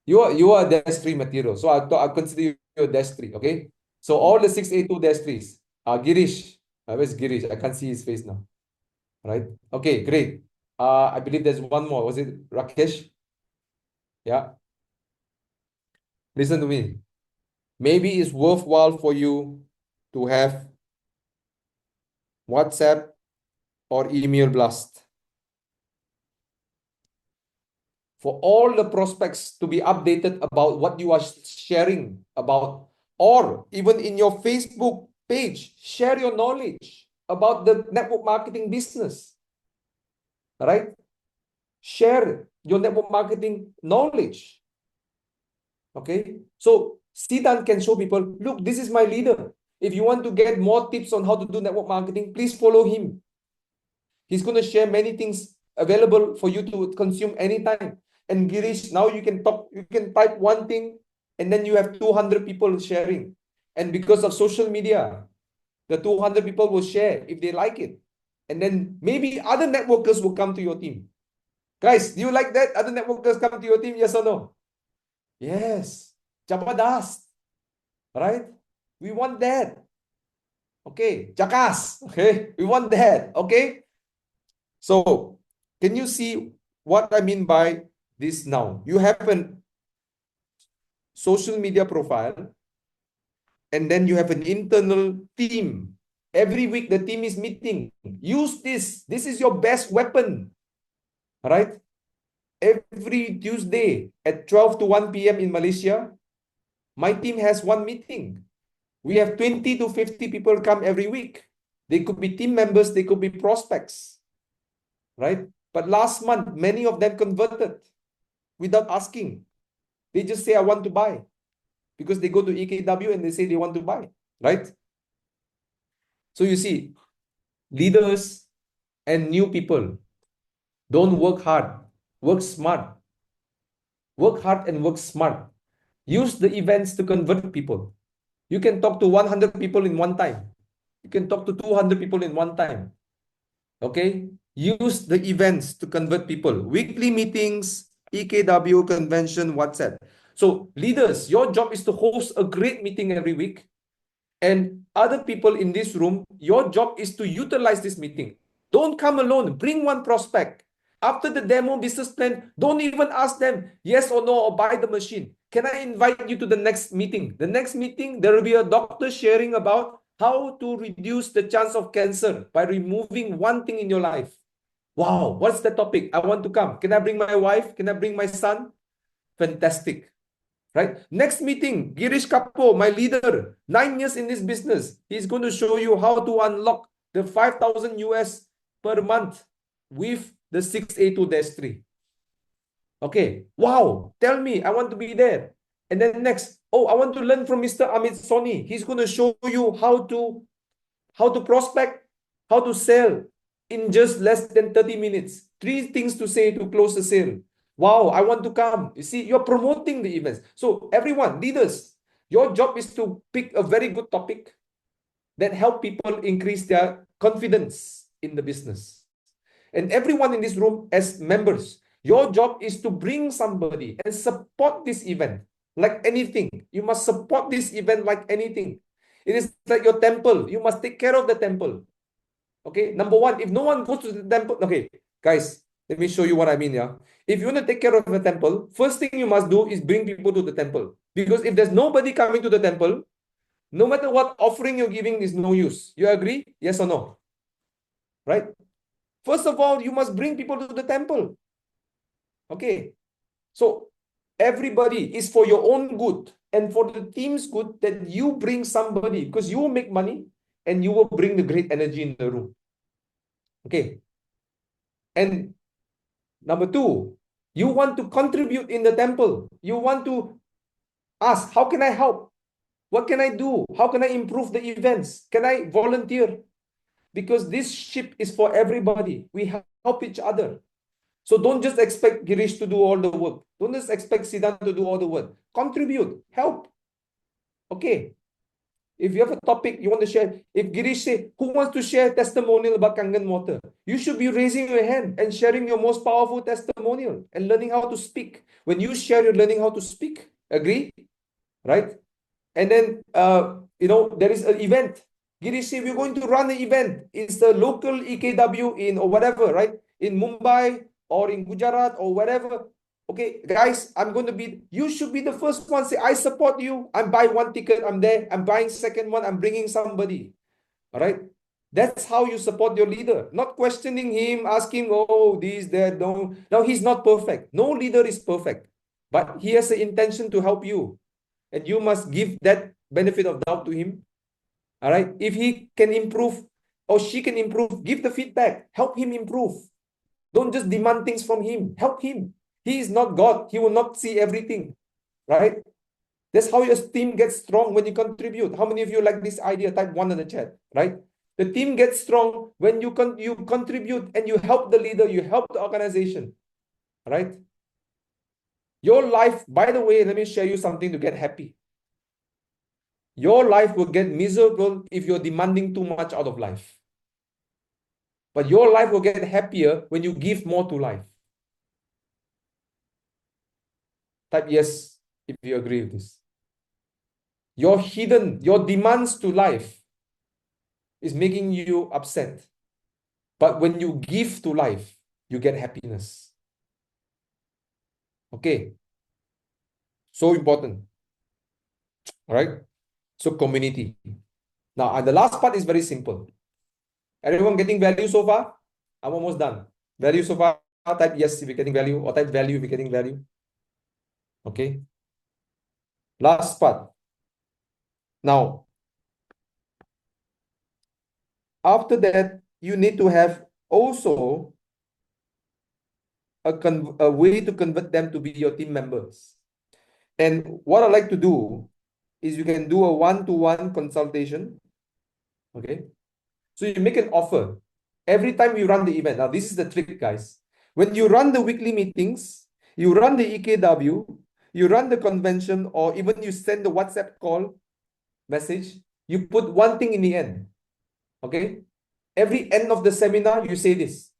You are -3 material. So I'll consider you a -3, okay? So all the 682-3s. Girish. Where's Girish? I can't see his face now. Right? Okay, great. I believe there's one more. Was it Rakesh? Yeah. Listen to me. Maybe it's worthwhile for you to have WhatsApp or email blast for all the prospects to be updated about what you are sharing about, or even in your Facebook page, share your knowledge about the network marketing business, right? Share your network marketing knowledge. Okay, so Sidan can show people, look, this is my leader. If you want to get more tips on how to do network marketing, please follow him. He's going to share many things available for you to consume anytime. And Girish, now you can type one thing and then you have 200 people sharing. And because of social media, the 200 people will share if they like it. And then maybe other networkers will come to your team. Guys, do you like that? Other networkers come to your team, yes or no? Yes. Jabadas. Right? We want that. Okay. Jakas. Okay. We want that. Okay. So, can you see what I mean by this now? You have a social media profile, and then you have an internal team. Every week, the team is meeting. Use this. This is your best weapon. Right? Every Tuesday at 12 to 1 p.m. in Malaysia, My team has one meeting. We have 20 to 50 people come every week. They could be team members, they could be prospects, right? But last month, many of them converted without asking. They just say, I want to buy, because they go to EKW and they say they want to buy, right? So you see, leaders and new people, don't work hard, work smart. Work hard and work smart. Use the events to convert people. You can talk to 100 people in one time. You can talk to 200 people in one time. Okay? Use the events to convert people. Weekly meetings, EKW, convention, WhatsApp. So leaders, your job is to host a great meeting every week. And other people in this room, your job is to utilize this meeting. Don't come alone. Bring one prospect. After the demo business plan, don't even ask them yes or no or buy the machine. Can I invite you to the next meeting? The next meeting, there will be a doctor sharing about how to reduce the chance of cancer by removing one thing in your life. Wow, what's the topic? I want to come. Can I bring my wife? Can I bring my son? Fantastic. Right? Next meeting, Girish Kapo, my leader, 9 years in this business. He's going to show you how to unlock the 5,000 US per month with the 6A2-3. Okay. Wow. Tell me, I want to be there. And then next, oh, I want to learn from Mr. Amit Soni. He's going to show you how to prospect, how to sell in just less than 30 minutes. 3 things to say to close the sale. Wow, I want to come. You see, you're promoting the events. So everyone, leaders, your job is to pick a very good topic that help people increase their confidence in the business. And everyone in this room as members, your job is to bring somebody and support this event like anything. You must support this event like anything. It is like your temple. You must take care of the temple. Okay, number one, if no one goes to the temple, okay, guys, let me show you what I mean. Yeah, if you want to take care of the temple, first thing you must do is bring people to the temple. Because if there's nobody coming to the temple, no matter what offering you're giving is no use. You agree? Yes or no? Right? First of all, you must bring people to the temple. Okay, so everybody is for your own good and for the team's good that you bring somebody, because you will make money and you will bring the great energy in the room. Okay. And number two, you want to contribute in the temple. You want to ask, how can I help? What can I do? How can I improve the events? Can I volunteer? Because this ship is for everybody. We help each other. So don't just expect Girish to do all the work. Don't just expect Siddhant to do all the work. Contribute, help. Okay. If you have a topic you want to share, if Girish say, who wants to share testimonial about Kangen Water? You should be raising your hand and sharing your most powerful testimonial and learning how to speak. When you share, you're learning how to speak. Agree? Right? And then, there is an event. Girish say, we're going to run an event. It's the local EKW in or whatever, right? In Mumbai or in Gujarat or whatever. Okay, guys, you should be the first one. Say, I support you. I'm buying one ticket. I'm there. I'm buying second one. I'm bringing somebody. All right. That's how you support your leader. Not questioning him, asking, oh, this, that, no. Now, he's not perfect. No leader is perfect. But he has the intention to help you. And you must give that benefit of doubt to him. All right. If he can improve or she can improve, give the feedback. Help him improve. Don't just demand things from him. Help him. He is not God. He will not see everything, right? That's how your team gets strong when you contribute. How many of you like this idea? Type 1 in the chat, right? The team gets strong when you contribute and you help the leader, you help the organization, right? Your life, by the way, let me share you something to get happy. Your life will get miserable if you're demanding too much out of life. But your life will get happier when you give more to life. Type yes if you agree with this. Your demands to life is making you upset. But when you give to life, you get happiness. Okay. So important. All right. So community. Now, the last part is very simple. Everyone getting value so far? I'm almost done. Value so far? Type yes if you're getting value, or type value if you're getting value. Okay. Last part. Now, after that, you need to have also a way to convert them to be your team members. And what I like to do is you can do a one-to-one consultation. Okay. So you make an offer every time you run the event. Now, this is the trick, guys. When you run the weekly meetings, you run the EKW, you run the convention, or even you send the WhatsApp call message, you put one thing in the end. Okay. Every end of the seminar, you say this.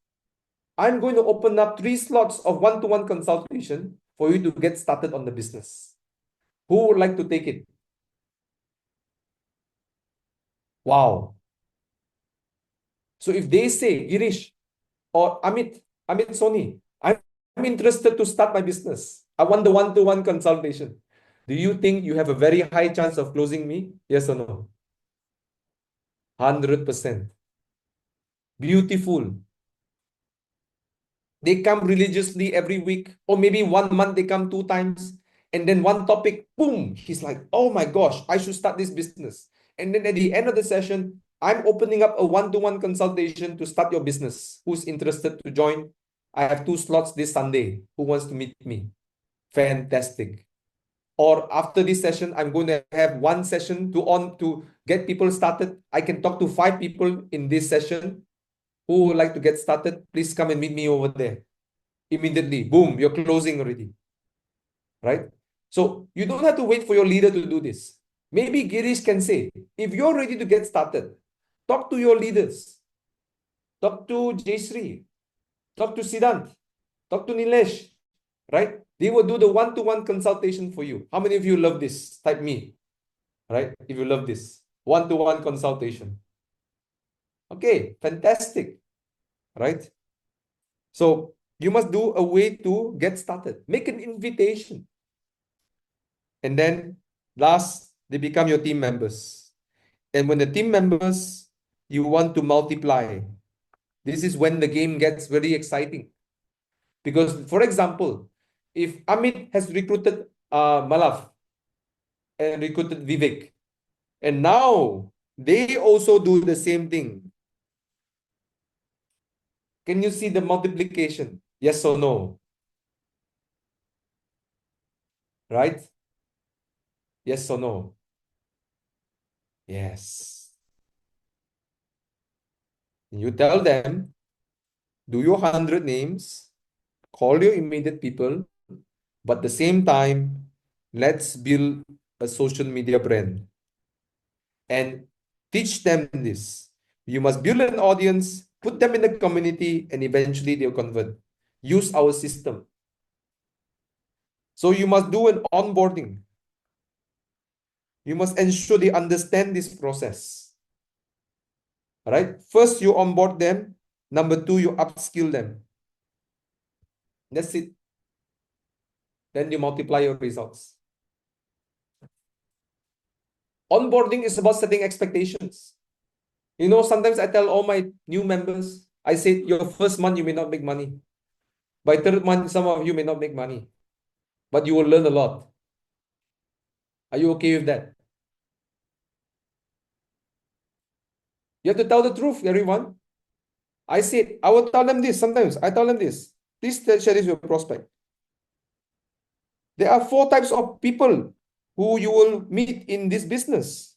I'm going to open up 3 slots of one-to-one consultation for you to get started on the business. Who would like to take it? Wow. So if they say, Girish or Amit Soni, I'm interested to start my business. I want the one-to-one consultation. Do you think you have a very high chance of closing me? Yes or no? 100%. Beautiful. They come religiously every week, or maybe 1 month they come 2 times. And then one topic, boom, he's like, oh my gosh, I should start this business. And then at the end of the session, I'm opening up a one-to-one consultation to start your business. Who's interested to join? I have 2 slots this Sunday. Who wants to meet me? Fantastic. Or after this session, I'm going to have one session to get people started. I can talk to 5 people in this session. Who would like to get started? Please come and meet me over there. Immediately, boom, you're closing already. Right? So you don't have to wait for your leader to do this. Maybe Girish can say, if you're ready to get started, talk to your leaders. Talk to Jayshree. Talk to Siddhant. Talk to Nilesh. Right? They will do the one-to-one consultation for you. How many of you love this? Type me. Right? If you love this. One-to-one consultation. Okay, fantastic. Right? So you must do a way to get started. Make an invitation. And then last, they become your team members. And when the team members, you want to multiply. This is when the game gets very exciting. Because, for example, if Amit has recruited Malav and recruited Vivek, and now they also do the same thing. Can you see the multiplication? Yes or no? Right? Yes or no? Yes. You tell them, do your 100 names, call your immediate people, but at the same time, let's build a social media brand and teach them this. You must build an audience, put them in the community, and eventually they'll convert. Use our system. So you must do an onboarding. You must ensure they understand this process. All right? First, you onboard them. Number 2, you upskill them. That's it. Then you multiply your results. Onboarding is about setting expectations. You know, sometimes I tell all my new members, I say, your first month, you may not make money. By third month, some of you may not make money, but you will learn a lot. Are you okay with that? You have to tell the truth, everyone. I said, I will tell them this sometimes. I tell them this. Please share this with your prospect. There are 4 types of people who you will meet in this business.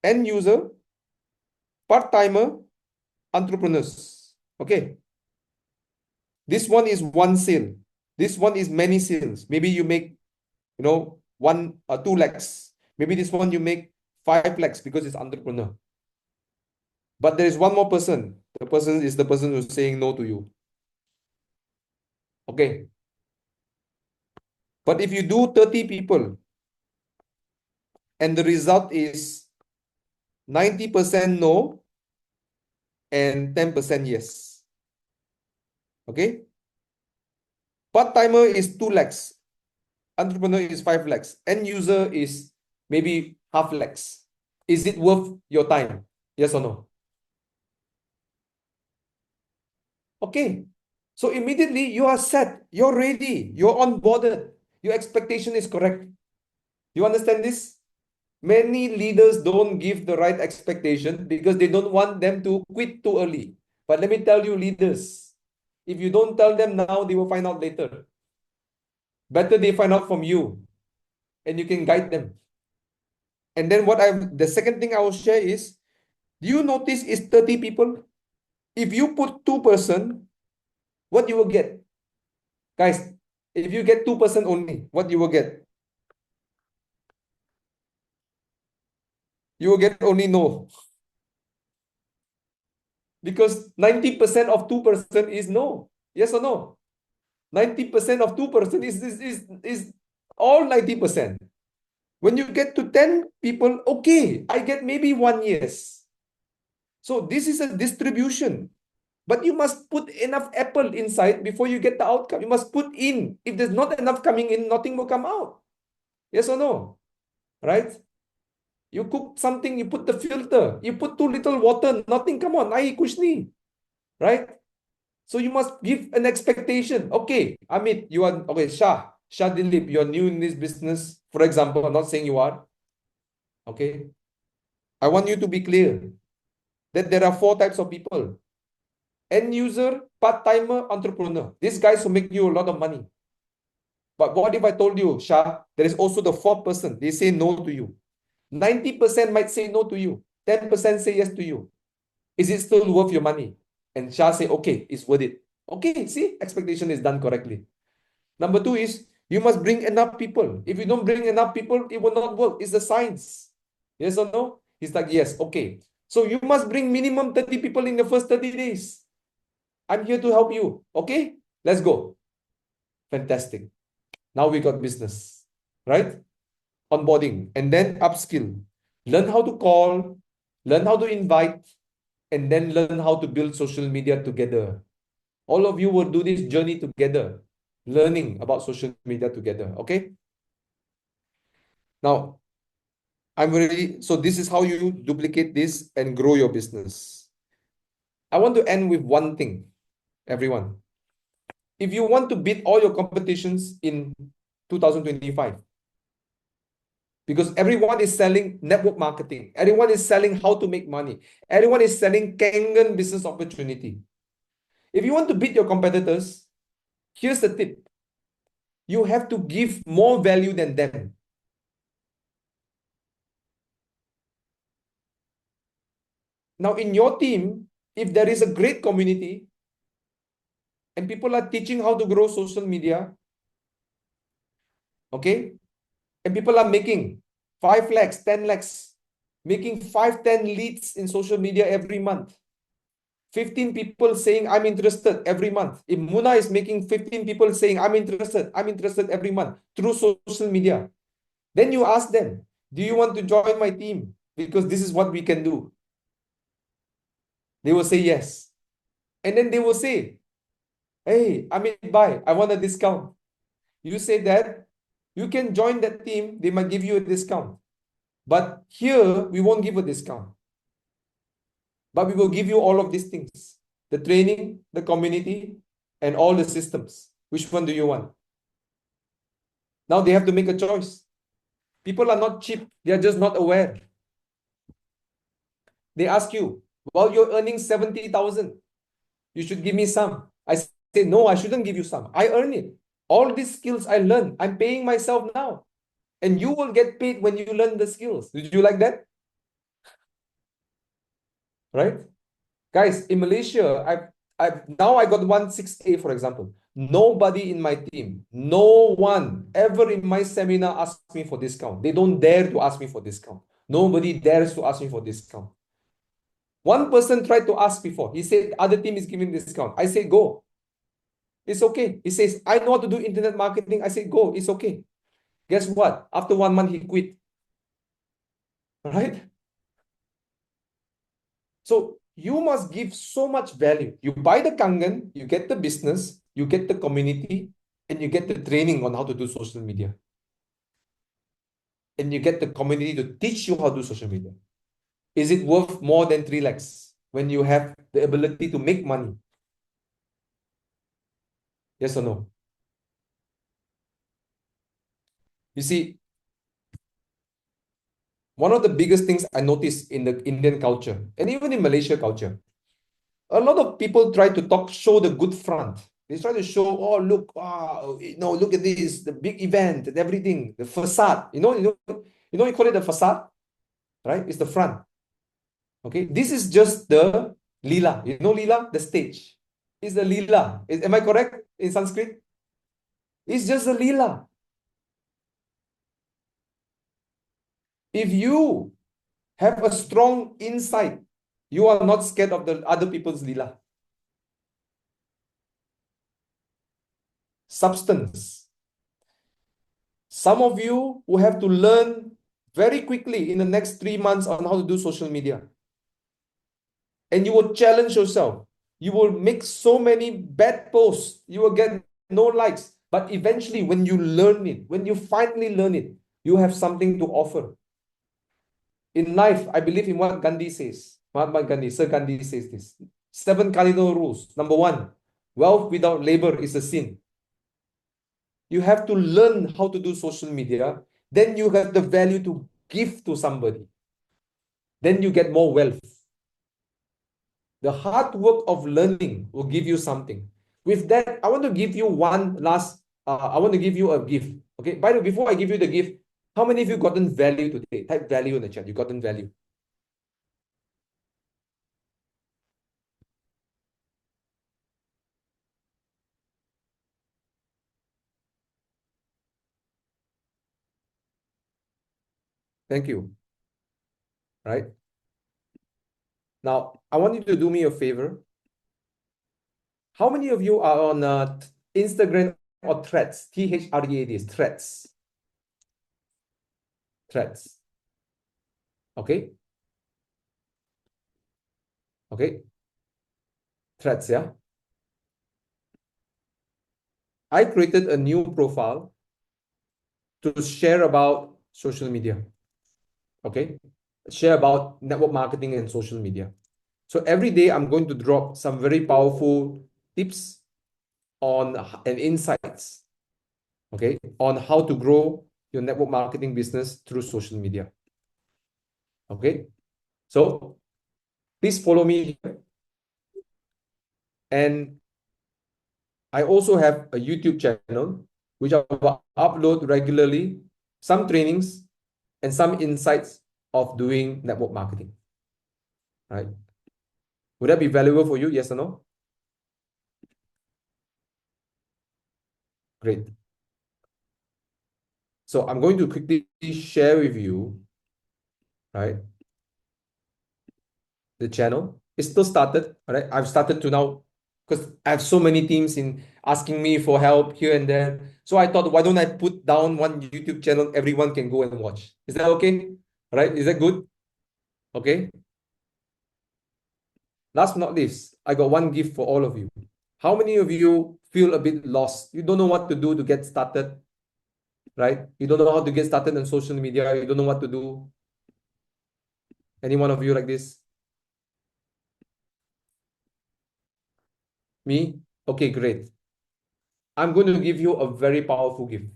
End user, part-timer, entrepreneurs. Okay. This one is one sale. This one is many sales. Maybe you make, 1 or 2 lakhs. Maybe this one you make 5 lakhs because it's entrepreneur. But there is one more person. The person is the person who's saying no to you. Okay. But if you do 30 people and the result is 90% no and 10% yes. Okay. Part-timer is 2 lakhs. Entrepreneur is 5 lakhs. End user is maybe half lakhs. Is it worth your time? Yes or no? Okay. So immediately you are set. You're ready. You're onboarded. Your expectation is correct. You understand this? Many leaders don't give the right expectation because they don't want them to quit too early. But let me tell you, leaders, if you don't tell them now, they will find out later. Better they find out from you and you can guide them. And then the second thing I will share is, do you notice is 30 people? If you put 2%, what you will get? Guys, if you get 2% only, what you will get? You will get only no. Because 90% of 2% is no. Yes or no? 90% of 2% is all 90%. When you get to 10 people, okay, I get maybe 1 yes. So this is a distribution. But you must put enough apple inside before you get the outcome. You must put in. If there's not enough coming in, nothing will come out. Yes or no? Right? You cook something, you put the filter. You put too little water, nothing come on. Nahi kuch nahi. Right? So you must give an expectation. Okay, Amit, you are okay. Shah Dilip, you are new in this business. For example, I'm not saying you are. Okay, I want you to be clear that there are 4 types of people: end user, part timer, entrepreneur. These guys will make you a lot of money. But what if I told you, Shah, there is also the 4th person? They say no to you. 90% might say no to you. 10% say yes to you. Is it still worth your money? And Shah say, okay, it's worth it. Okay, see, expectation is done correctly. Number 2 is you must bring enough people. If you don't bring enough people, it will not work. It's the science. Yes or no? He's like, yes, okay. So you must bring minimum 30 people in the first 30 days. I'm here to help you. Okay? Let's go. Fantastic. Now we got business, right? Onboarding and then upskill. Learn how to call, learn how to invite, and then learn how to build social media together. All of you will do this journey together, learning about social media together. Okay? Now, so this is how you duplicate this and grow your business. I want to end with one thing, everyone. If you want to beat all your competitions in 2025, because everyone is selling network marketing, everyone is selling how to make money, everyone is selling Kangen business opportunity. If you want to beat your competitors, here's the tip. You have to give more value than them. Now, in your team, if there is a great community and people are teaching how to grow social media, okay, and people are making 5 lakhs, 10 lakhs, making 5, 10 leads in social media every month, 15 people saying, I'm interested every month. If Muna is making 15 people saying, I'm interested every month through social media, then you ask them, do you want to join my team? Because this is what we can do. They will say yes. And then they will say, hey, bye, I want a discount. You say that, you can join that team, they might give you a discount. But here, we won't give a discount. But we will give you all of these things. The training, the community, and all the systems. Which one do you want? Now they have to make a choice. People are not cheap. They are just not aware. They ask you, well, you're earning 70,000. You should give me some. I say, no, I shouldn't give you some. I earn it. All these skills I learn, I'm paying myself now. And you will get paid when you learn the skills. Did you like that? Right? Guys, in Malaysia, I got 16A, for example. Nobody in my team, no one ever in my seminar asked me for discount. They don't dare to ask me for discount. Nobody dares to ask me for discount. One person tried to ask before. He said, other team is giving discount. I say, go. It's okay. He says, I know how to do internet marketing. I say, go. It's okay. Guess what? After 1 month, he quit. Right? So you must give so much value. You buy the Kangen, you get the business, you get the community, and you get the training on how to do social media. And you get the community to teach you how to do social media. Is it worth more than 3 lakhs when you have the ability to make money? Yes or no? You see, one of the biggest things I noticed in the Indian culture and even in Malaysia culture, a lot of people try to show the good front. They try to show, oh, look, wow, look at this, the big event and everything, the facade. You call it the facade, right? It's the front. Okay, this is just the lila. You know lila, the stage. It's the lila. Am I correct in Sanskrit? It's just the lila. If you have a strong insight, you are not scared of the other people's lila. Substance. Some of you will have to learn very quickly in the next 3 months on how to do social media. And you will challenge yourself. You will make so many bad posts. You will get no likes. But eventually, when you learn it, when you finally learn it, you have something to offer. In life, I believe in what Gandhi says. Mahatma Gandhi, Sir Gandhi says this. 7 cardinal rules. Number 1, wealth without labor is a sin. You have to learn how to do social media. Then you have the value to give to somebody. Then you get more wealth. The hard work of learning will give you something. With that, I want to give you one last, I want to give you a gift. Okay, by the way, before I give you the gift, how many of you gotten value today? Type value in the chat. You gotten value. Thank you. Right? Now, I want you to do me a favor. How many of you are on Instagram or Threads? Threads. Threads. Threads. Okay? Okay? Threads, yeah? I created a new profile to share about social media. Okay? Share about network marketing and social media. So every day I'm going to drop some very powerful tips on and insights, okay, on how to grow your network marketing business through social media. Okay? So please follow me here. And I also have a YouTube channel which I will upload regularly some trainings and some insights of doing network marketing. Right? Would that be valuable for you? Yes or no? Great. So I'm going to quickly share with you, right, the channel. It's still started, right? I've started to now, because I have so many teams in asking me for help here and there. So I thought, why don't I put down one YouTube channel everyone can go and watch? Is that okay? Right? Is that good? Okay. Last but not least, I got one gift for all of you. How many of you feel a bit lost? You don't know what to do to get started, right? You don't know how to get started on social media. You don't know what to do. Any one of you like this? Me? Okay, great. I'm going to give you a very powerful gift.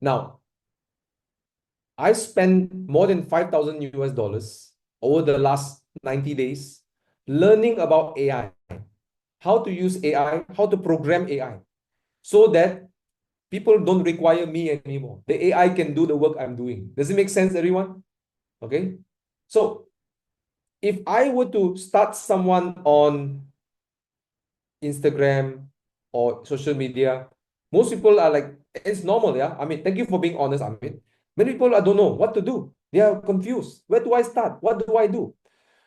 Now, I spent more than 5,000 US dollars over the last 90 days learning about AI, how to use AI, how to program AI, so that people don't require me anymore. The AI can do the work I'm doing. Does it make sense, everyone? Okay. So if I were to start someone on Instagram or social media, most people are like, it's normal, yeah. I mean, thank you for being honest, I mean. Many people, I don't know what to do. They are confused. Where do I start? What do I do?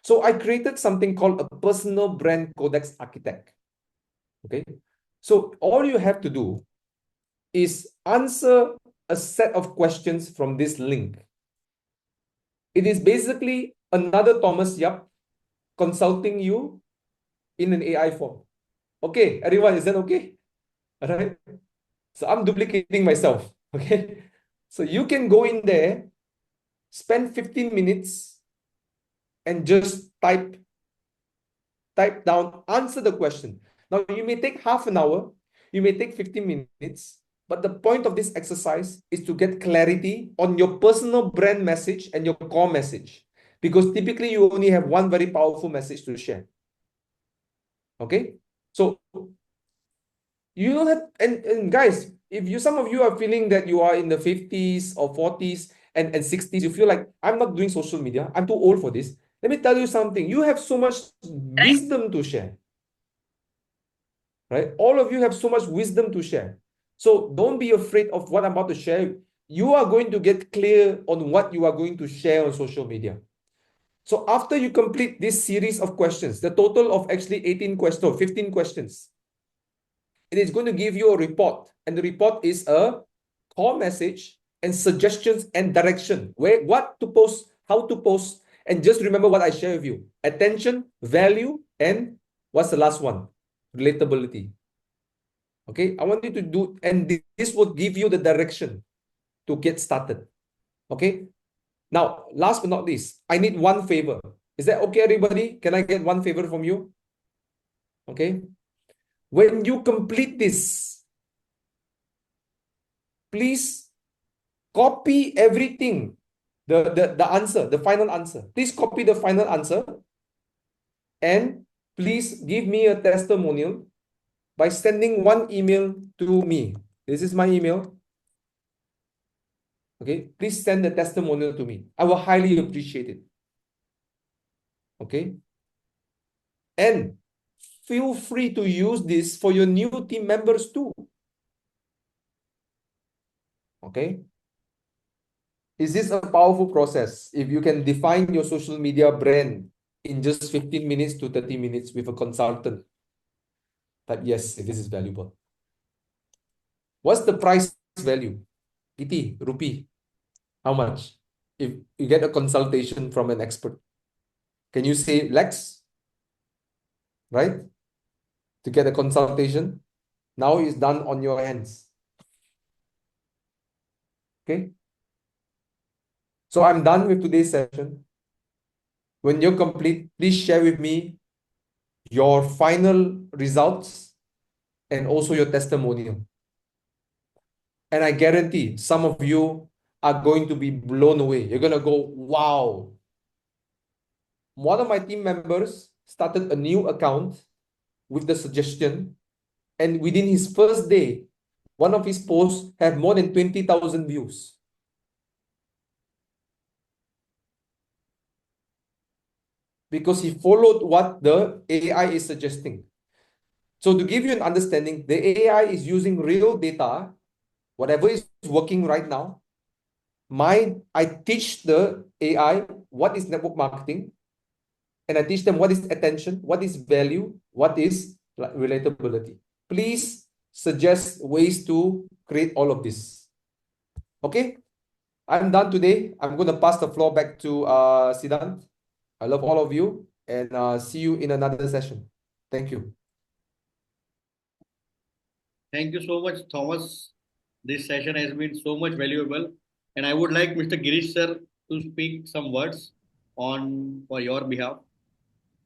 So I created something called a personal brand codex architect. Okay. So all you have to do is answer a set of questions from this link. It is basically another Thomas Yap consulting you in an AI form. Okay, everyone, is that okay? All right. So I'm duplicating myself. Okay. So you can go in there, spend 15 minutes and just type down, answer the question. Now you may take half an hour, you may take 15 minutes, But the point of this exercise is to get clarity on your personal brand message and your core message. Because typically you only have one very powerful message to share. Okay? So you don't have, and guys, if you some of you are feeling that you are in the 50s or 40s and 60s, you feel like I'm not doing social media, I'm too old for this. Let me tell you something. You have so much wisdom to share. Right? All of you have so much wisdom to share. So don't be afraid of what I'm about to share. You are going to get clear on what you are going to share on social media. So after you complete this series of questions, the total of actually 18 questions, 15 questions, it is going to give you a report. And the report is a core message and suggestions and direction. Where, what to post, how to post. And just remember what I share with you. Attention, value, and what's the last one? Relatability. Okay, I want you to do, and this will give you the direction to get started. Okay, now last but not least, I need one favor. Is that okay, everybody? Can I get one favor from you? Okay, when you complete this, please copy everything, the answer, the final answer. Please copy the final answer, and please give me a testimonial by sending one email to me. This is my email. Okay, please send the testimonial to me. I will highly appreciate it. Okay, and feel free to use this for your new team members too. Okay, is this a powerful process? If you can define your social media brand in just 15 minutes to 30 minutes with a consultant, type yes if this is valuable. What's the price value? PT, rupee. How much? If you get a consultation from an expert, can you say Lex? Right? To get a consultation, now it's done on your hands. Okay? So I'm done with today's session. When you're complete, please share with me your final results and also your testimonial. And I guarantee some of you are going to be blown away. You're going to go, wow. One of my team members started a new account with the suggestion, and within his first day, one of his posts had more than 20,000 views. Because he followed what the AI is suggesting. So to give you an understanding, the AI is using real data, whatever is working right now. I teach the AI what is network marketing, and I teach them what is attention, what is value, what is relatability. Please suggest ways to create all of this. Okay, I'm done today. I'm going to pass the floor back to Siddhant. I love all of you, and see you in another session. Thank you. Thank you so much, Thomas. This session has been so much valuable. And I would like Mr. Girish sir to speak some words on for your behalf.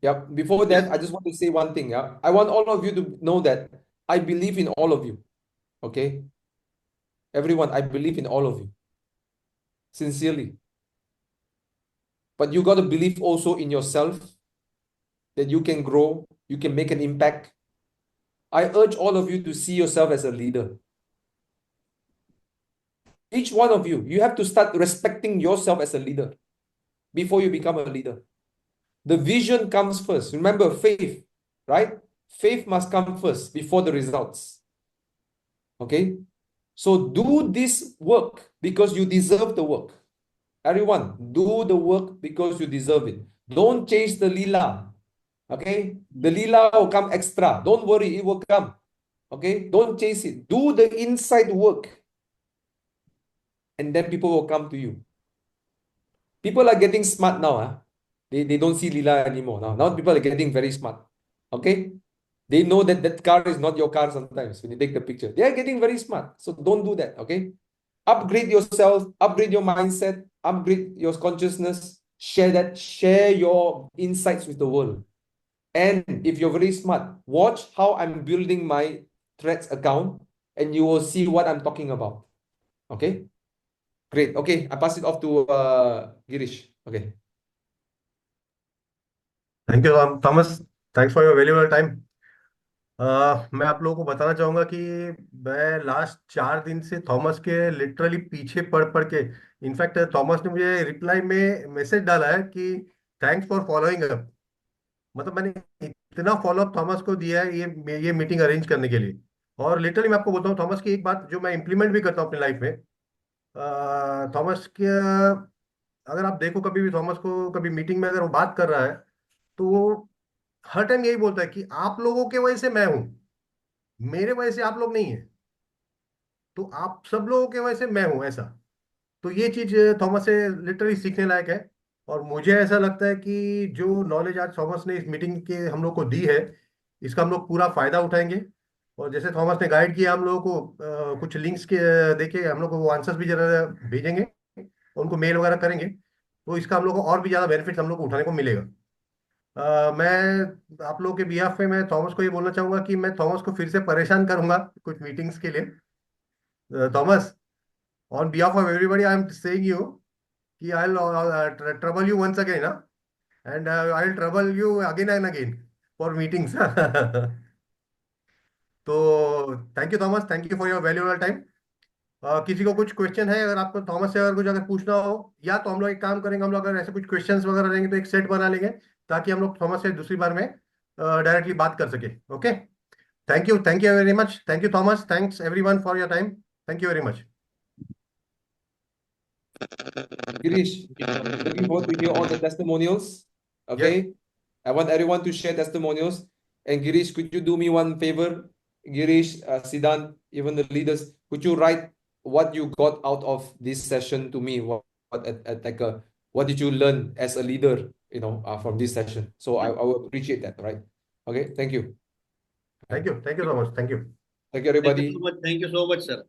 Yeah, before that, I just want to say one thing. Yeah, I want all of you to know that I believe in all of you. Okay, everyone, I believe in all of you. Sincerely. But you got to believe also in yourself that you can grow, you can make an impact. I urge all of you to see yourself as a leader. Each one of you, you have to start respecting yourself as a leader before you become a leader. The vision comes first. Remember, faith, right? Faith must come first before the results. Okay? So do this work because you deserve the work. Everyone, do the work because you deserve it. Don't chase the lila. Okay? The lila will come extra. Don't worry, it will come. Okay? Don't chase it. Do the inside work. And then people will come to you. People are getting smart now. They don't see lila anymore. Now people are getting very smart. Okay? They know that that car is not your car sometimes when you take the picture. They are getting very smart. So don't do that. Okay? Upgrade yourself, upgrade your mindset, upgrade your consciousness, share that, share your insights with the world. And if you're very smart, watch how I'm building my Threads account and you will see what I'm talking about. Okay? Great. Okay, I pass it off to Girish. Okay. Thank you Thomas, thanks for your valuable time. मैं आप लोगों को बताना चाहूंगा कि मैं last 4 दिन से थॉमस के लिटरली पीछे पढ़ पढ़ के, इनफैक्ट थॉमस ने मुझे रिप्लाई में मैसेज डाला है कि थैंक्स फॉर फॉलोइंग अप। मतलब मैंने इतना फॉलोअप थॉमस को दिया है ये मीटिंग अरेंज करने के लिए। और लिटरली मैं आपको बोलता हूँ थॉमस की एक बात जो मैं इंप्लीमेंट भी करता हूँ अपनी लाइफ में। थॉमस के, अगर आप देखो कभी भी थॉमस को कभी मीटिंग में अगर वो बात कर रहा है तो वो हर टाइम यही बोलता है कि आप लोगों के वजह से मैं हूं, मेरे वजह से आप लोग नहीं है, तो आप सब लोगों के वजह से मैं हूं, ऐसा। तो ये चीज थॉमस से लिटरली सीखने लायक है। और मुझे ऐसा लगता है कि जो नॉलेज आज थॉमस ने इस मीटिंग के हम लोग को दी है, इसका हम लोग पूरा फायदा उठाएंगे। और जैसे थॉमस ने गाइड किया हम लोगों को, कुछ लिंक्स के देके हम लोग को वो आंसर्स भी जरा भेजेंगे, उनको मेल वगैरह करेंगे, तो इसका हम लोग को और भी ज्यादा बेनिफिट्स हम लोग को उठाने को मिलेगा। मैं आप लोगों के बिहाफ में मैं थॉमस को ये बोलना चाहूंगा कि मैं थॉमस को फिर से परेशान करूंगा कुछ मीटिंग्स के लिए। Thomas, on behalf of everybody I am saying you कि I will trouble you once again, and I will trouble you again and again for meetings. तो thank you Thomas, thank you for your valuable time. किसी को कुछ question है अगर आपको Thomas से अगर कुछ अगर पूछना हो, या तो हम लोग एक काम करेंगे, हम लोग अगर ऐसे कुछ क्वेश्चंस वगैरह रहेंगे तो एक सेट बना लेंगे ताकि हम लोग थॉमस से दूसरी बार में डायरेक्टली बात कर सके। Okay, thank you very much, thank you Thomas, thanks everyone for your time, thank you very much. Girish, looking forward to hear all the testimonials. Yes, Okay. I want everyone to share testimonials. And Girish, could you do me one favor? Girish, Siddhant, even the leaders, could you write what you got out of this session to me? Like what did you learn as a leader, from this session? So I will appreciate that, right? Okay, thank you. Right. Thank you Thomas, thank you. Thank you, thank you so everybody. Much, thank you so much sir.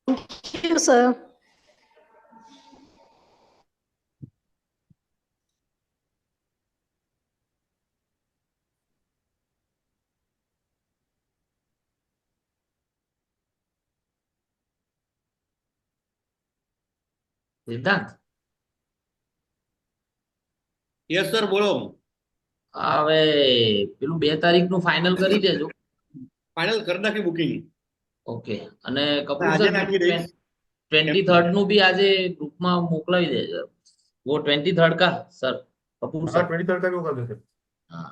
Thank you, sir. સિદ્ધાંત yes sir, બોલો। હવે પેલું 2 તારીખનું final કરી દેજો। Final કરી નાખી booking. Okay, અને કપૂર આજે સર નાખી દઈશ। 23rd નું બી આજે ગ્રુપમાં મોકલાવી દેજો। वो 23rd का सर, कपूर हाँ, सर। 23rd का भी वो कर देते। हाँ,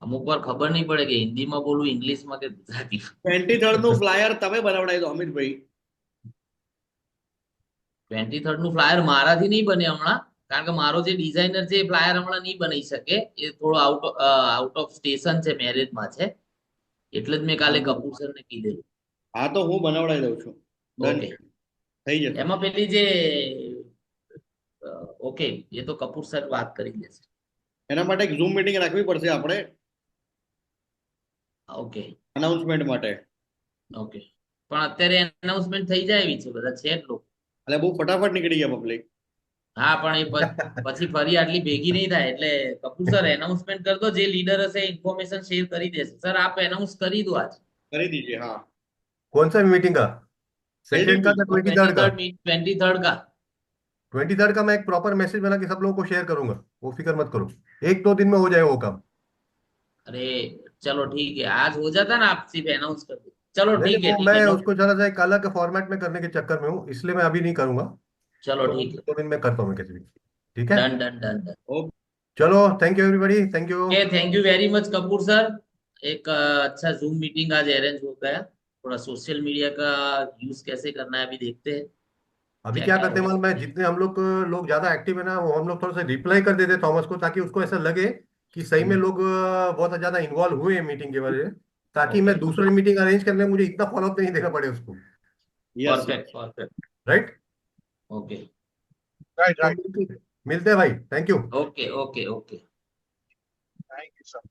અમુક વાર ખબર નહીં પડે કે હિન્દીમાં બોલું ઇંગ્લિશમાં કે ગુજરાતી। 23rd નું ફ્લાયર તમે બનાવડાવી દો અમિતભાઈ। 23rd નું ફ્લાયર મારાથી નહીં બને હમણાં, કારણ કે મારો જે ડિઝાઇનર છે એ ફ્લાયર હમણાં નહીં બનાવી શકે, એ થોડો આઉટ ઓફ સ્ટેશન છે, મેરેજમાં છે, એટલે જ મેં કાલે કપૂર સરને કીધેલું। હા તો હું બનાવડાવી દઉં છું। ડન ઓકે, છે, થઈ જશે। એમાં પેલી જે ઓકે, એ તો કપૂર સર વાત કરી દેશે। એના માટે એક ઝૂમ મીટિંગ રાખવી પડશે આપણે ઓકે અનાઉન્સમેન્ટ માટે। ઓકે, પણ અત્યારે એનાઉન્સમેન્ટ થઈ જાય એવી છે, બધા છે જ લોકો। એટલે બહુ ફટાફટ નીકળી ગયા પબ્લિક। હા, પણ એ પછી ફરી આટલી ભેગી નહીં થાય, એટલે કપૂર સર એનાઉન્સમેન્ટ કરી દો, જે લીડર હશે ઇન્ફોર્મેશન શેર કરી દેશે। સર આપ એનાઉન્સ કરી દો आज। કરી દીजिए। हाँ, कौन सा मीटिंग का? सेकेंड का एलडीपी या 23rd का? 23rd का। 23rd का मैं एक प्रॉपर मैसेज बना के सब लोगों को शेयर करूंगा, वो फिक्र मत करो, 1-2 दिन में हो जाए वो काम। अरे चलो ठीक है, आज हो जाता ना, आप सिर्फ अनाउंस कर दो। चलो नहीं नहीं, ठीक है, वो ठीक है, मैं नो। उसको जरा सा एक अलग फॉर्मेट में करने के चक्कर में हूँ, इसलिए मैं अभी नहीं करूंगा। चलो तो ठीक है, 2 दिन में करता हूँ मैं किसी भी। ठीक है, done done done done. Okay. चलो, thank you everybody, thank you. Okay, thank you very much Kapoor sir. एक अच्छा जूम मीटिंग आज अरेंज हो गया। थोड़ा सोशल मीडिया का यूज कैसे करना है अभी देखते हैं अभी क्या क्या क्या करते हो हैं मालूम है, सकता है। जितने हम लोग ज्यादा एक्टिव है ना, वो हम लोग थोड़ा सा रिप्लाई कर देते थॉमस को, ताकि उसको ऐसा लगे कि सही में लोग बहुत ज्यादा इन्वॉल्व हुए हैं मीटिंग के वजह से, ताकि ओके, मैं दूसरी मीटिंग अरेंज करने में मुझे इतना फॉलोअप नहीं देना पड़े उसको। Yes perfect yes. Perfect. Right, okay right right. मिलते हैं भाई, thank you. Okay okay okay. Thank you sir.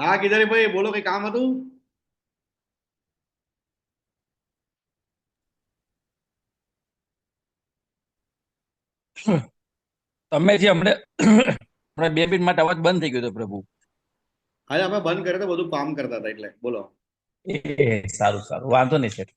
હા કિદરભાઈ બોલો, કઈ કામ હતું? તમે જે હમણે હમણાં 2 મિનિટ માટે અવાજ બંધ થઈ ગયો હતો પ્રભુ. આજે અમે બંધ કર્યો તો, બધું કામ કરતા હતા એટલે બોલો. એ સારું સારું, વાંધો નહીં સર.